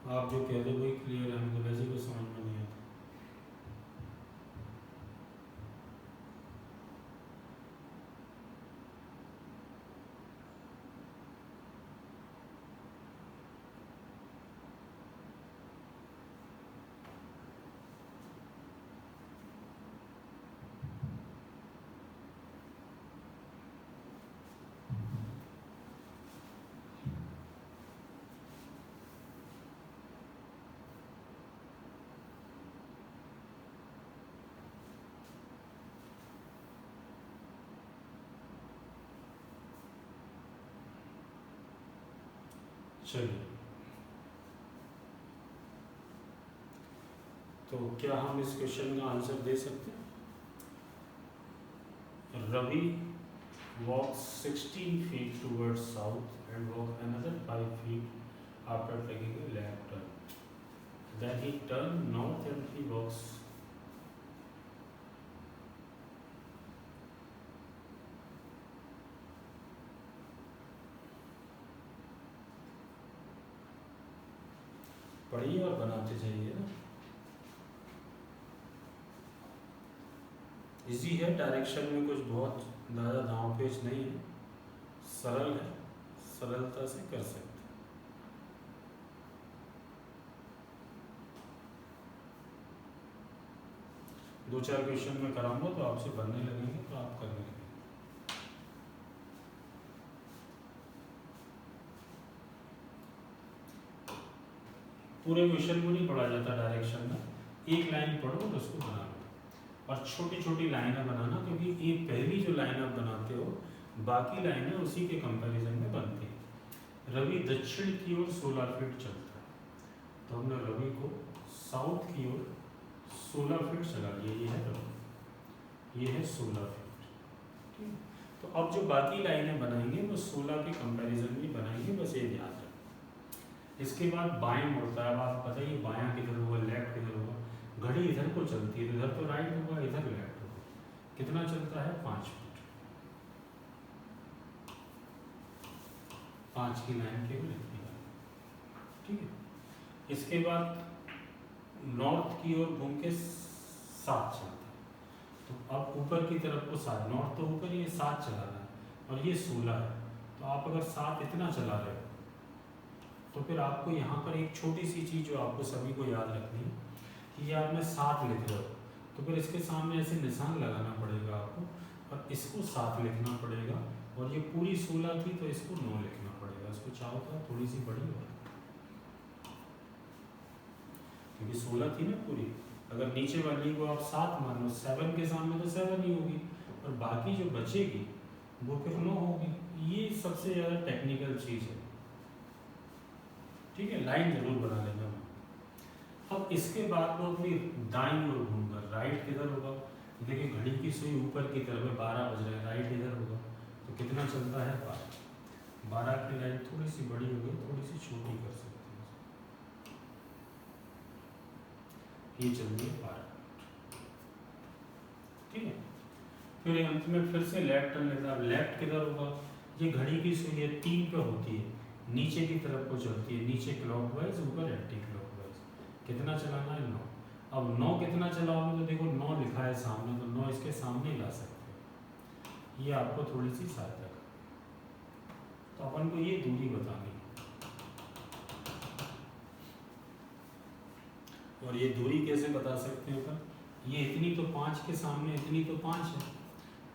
आप जो कह रहे हो वही क्लियर है, हमें तो वैसे ही कुछ समझ में नहीं आता। चलिए, तो क्या हम इस क्वेश्चन का आंसर दे सकते हैं? Ravi walks 16 feet towards south and walk another 5 feet after taking a left turn. Then he turned north and he walks. पढ़िए और बनाते जाइए ना। इजी है, डायरेक्शन में कुछ बहुत ज़्यादा दांव पेच नहीं है, सरल है, सरलता से कर सकते हैं। दो चार क्वेश्चन में कराऊंगा तो आपसे बनने लगेंगे तो आप करने लगेंगे। पूरे क्वेश्चन को नहीं पढ़ा जाता डायरेक्शन में, एक लाइन पढ़ो और उसको बना लो, और छोटी छोटी लाइनें बनाना, क्योंकि ये पहली जो लाइन आप बनाते हो बाकी लाइनें उसी के कंपैरिजन में बनती हैं। रवि दक्षिण की ओर 16 फीट चलता है, तो हमने रवि को साउथ की ओर 16 फीट चला लिया। ये है रवि, ये है 16 फीट। ठीक है, तो अब जो बाकी लाइनें बनाएंगे वो 16 के कंपैरिजन में बनाएंगे, बस ये ध्यान रखें। इसके बाद बाएं मुड़ता है। अब आप बताइए बायां किधर होगा, लेफ्ट किधर होगा। घड़ी इधर को चलती है, इधर तो राइट होगा, इधर लेफ्ट होगा। कितना चलता है? 5 फीट। 5 की लाइन केवल इतनी है। ठीक है, इसके बाद नॉर्थ की ओर घूम के 7 चलता है। तो अब ऊपर की तरफ को 7, नॉर्थ तो ऊपर ये 7 चला रहा है और ये 16 है। तो आप अगर 7 इतना चला रहे हो तो फिर आपको यहाँ पर एक छोटी सी चीज़ जो आपको सभी को याद रखनी है कि ये आपने 7 लिख रहे हो, तो फिर इसके सामने ऐसे निशान लगाना पड़ेगा आपको, और इसको 7 लिखना पड़ेगा। और ये पूरी 16 थी तो इसको 9 लिखना पड़ेगा। इसको चाहो तो थोड़ी सी बड़ी हो, क्योंकि 16 थी ना पूरी। अगर नीचे वाली को आप 7 मानो, 7 के सामने तो 7 ही होगी, और बाकी जो बचेगी वो फिर 9 होगी। ये सबसे ज़्यादा टेक्निकल चीज़ है। ठीक है, लाइन जरूर बना लेना। अब इसके बाद वो अपनी दाईं ओर घूमकर, राइट किधर होगा? देखिए घड़ी की सुई ऊपर की तरफ है, 12 बज रहे हैं, राइट इधर होगा। तो कितना चलता है? 12। 12 की लाइन थोड़ी सी बड़ी हो गई, थोड़ी सी छोटी कर सकते हैं। ये चल रही है 12। ठीक है, फिर अंत में फिर से लेफ्ट टर्न लेता है। लेफ्ट किधर होगा? ये घड़ी की सुई है 3 पे होती है, नीचे की तरफ को चलती है, नीचे क्लॉकवाइज, ऊपर एंटी क्लॉकवाइज। कितना चलाना है? 9। अब 9 कितना चलाओगे? तो देखो 9 लिखा है सामने, तो 9 इसके सामने ला सकते हो। ये आपको थोड़ी सी सहायता कर, तो अपन को ये दूरी बतानी है। और ये दूरी कैसे बता सकते हैं अपन? ये इतनी तो 5 के सामने, इतनी तो 5 है,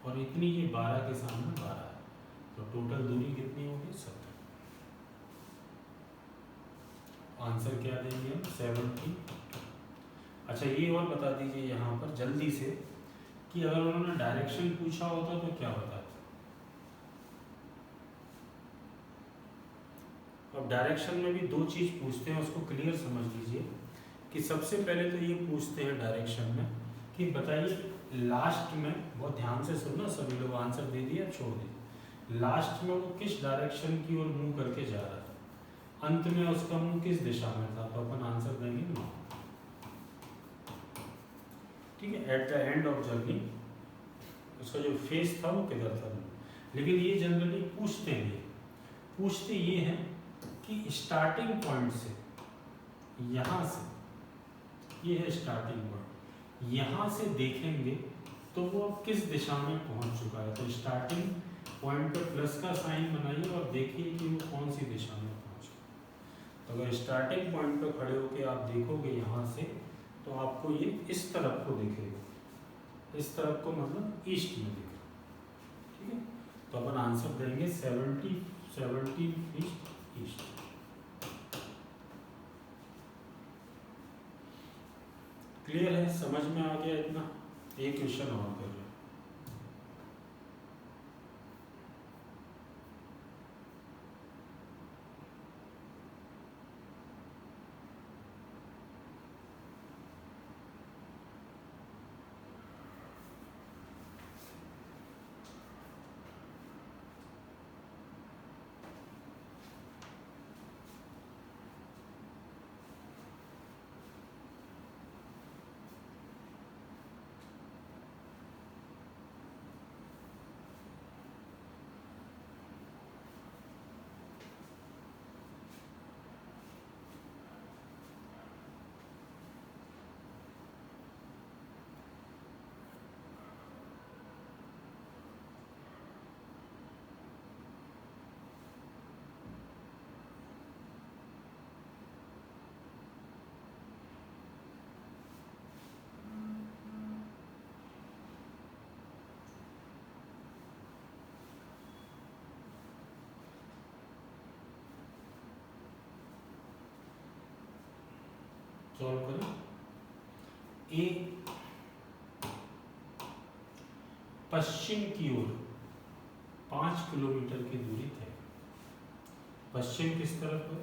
और इतनी ये 12 के सामने 12 है। तो टोटल दूरी कितनी होगी? 70। आंसर क्या देंगे हम? 70। अच्छा ये और बता दीजिए यहाँ पर जल्दी से कि अगर उन्होंने डायरेक्शन पूछा होता तो क्या बताते? अब डायरेक्शन में भी 2 चीज़ पूछते हैं, उसको क्लियर समझ लीजिए। कि सबसे पहले तो ये पूछते हैं डायरेक्शन में कि बताइए लास्ट में, बहुत ध्यान से सुनना सभी लोग, आंसर दे दिया छोड़ दिया। लास्ट में वो किस डायरेक्शन की ओर मुंह करके जा रहा था? अंत में उसका मुंह किस दिशा में था? तो अपन आंसर देंगे 9। ठीक है, at the end of journey उसका जो फेस था वो किधर था? लेकिन ये जनरली पूछते नहीं, पूछते ये हैं कि स्टार्टिंग पॉइंट से, यहाँ से, ये है स्टार्टिंग पॉइंट, यहाँ से देखेंगे तो वो अब किस दिशा में पहुँच चुका है। तो स्टार्टिंग पॉइंट पर प्लस का साइन बनाइए और देखिए कि वो कौन सी दिशा में पहुँचा। तो अगर स्टार्टिंग पॉइंट पर खड़े होकर आप देखोगे यहाँ से, तो आपको ये इस तरफ को दिखेगा, इस तरफ को मतलब ईस्ट में दिखेगा। ठीक है, तो अपन आंसर देंगे 70 फीट ईस्ट। क्लियर है? समझ में आ गया इतना? एक क्वेश्चन और कर रहे हैं। सॉल्व करें। ए पश्चिम की ओर 5 किलोमीटर की दूरी तय, पश्चिम किस तरफ है?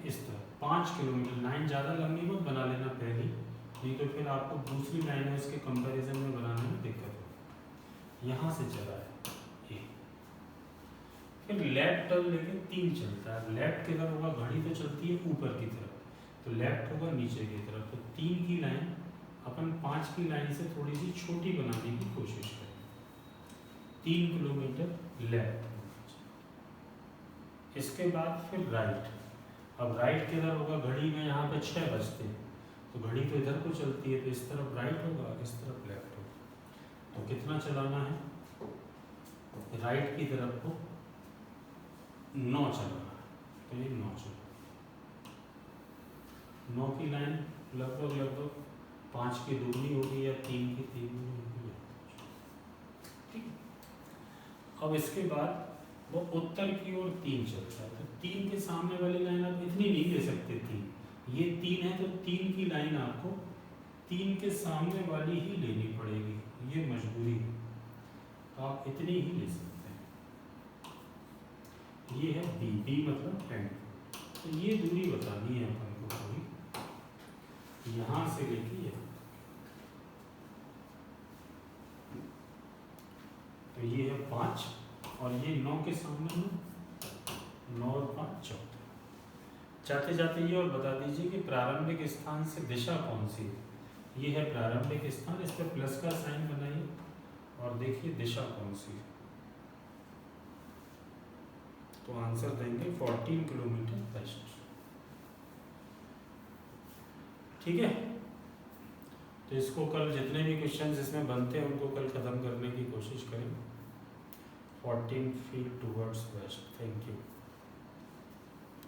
इस तरफ 5 किलोमीटर। लाइन ज़्यादा लंबी मत बना लेना पहली, नहीं तो फिर आपको दूसरी लाइनों के कंपैरिजन में बनाने में दिक्कत हो। यहाँ से चला है ये, फिर लेफ्ट टर्न लेके 3 चलता है। लेफ्ट किधर होगा? घड़ी तो चलती है ऊपर की तरफ, तो लेफ्ट होगा नीचे की तरफ। तो 3 की लाइन अपन 5 की लाइन से थोड़ी सी छोटी बनाने की कोशिश करें। 3 किलोमीटर लेफ्ट। इसके बाद फिर राइट। अब राइट किधर होगा? घड़ी में यहाँ पे 6 बजते हैं, तो घड़ी तो इधर को चलती है, तो इस तरफ राइट होगा, इस तरफ लेफ्ट होगा। तो कितना चलाना है? राइट की तरफ को 9 चलाना है, तो ये 9 चला। 9 की लाइन लगभग 5 की दुगनी होगी या 3 की तीगुनी होगी। ठीक। अब इसके बाद वो उत्तर की ओर 3 चलता है, तो 3 के सामने वाली लाइन आप इतनी नहीं ले सकते। 3 ये 3 है, तो 3 की लाइन आपको 3 के सामने वाली ही लेनी पड़ेगी, ये मजबूरी है। तो आप इतनी ही ले सकते हैं। ये है बी, बी मतलब एंड। तो ये दूरी बतानी है अपन को पूरी, यहाँ से लेके यहाँ। तो ये है 5 और ये 9 के सामने में 9 और 5 14। जाते जाते ये और बता दीजिए कि प्रारंभिक स्थान से दिशा कौन सी है। ये है प्रारंभिक स्थान, इस पर प्लस का साइन बनाइए और देखिए दिशा कौन सी है। तो आंसर देंगे 14 किलोमीटर वेस्ट। ठीक है, तो इसको कल जितने भी क्वेश्चंस इसमें बनते हैं उनको कल खत्म करने की कोशिश करें। 14 feet towards waste. Thank you.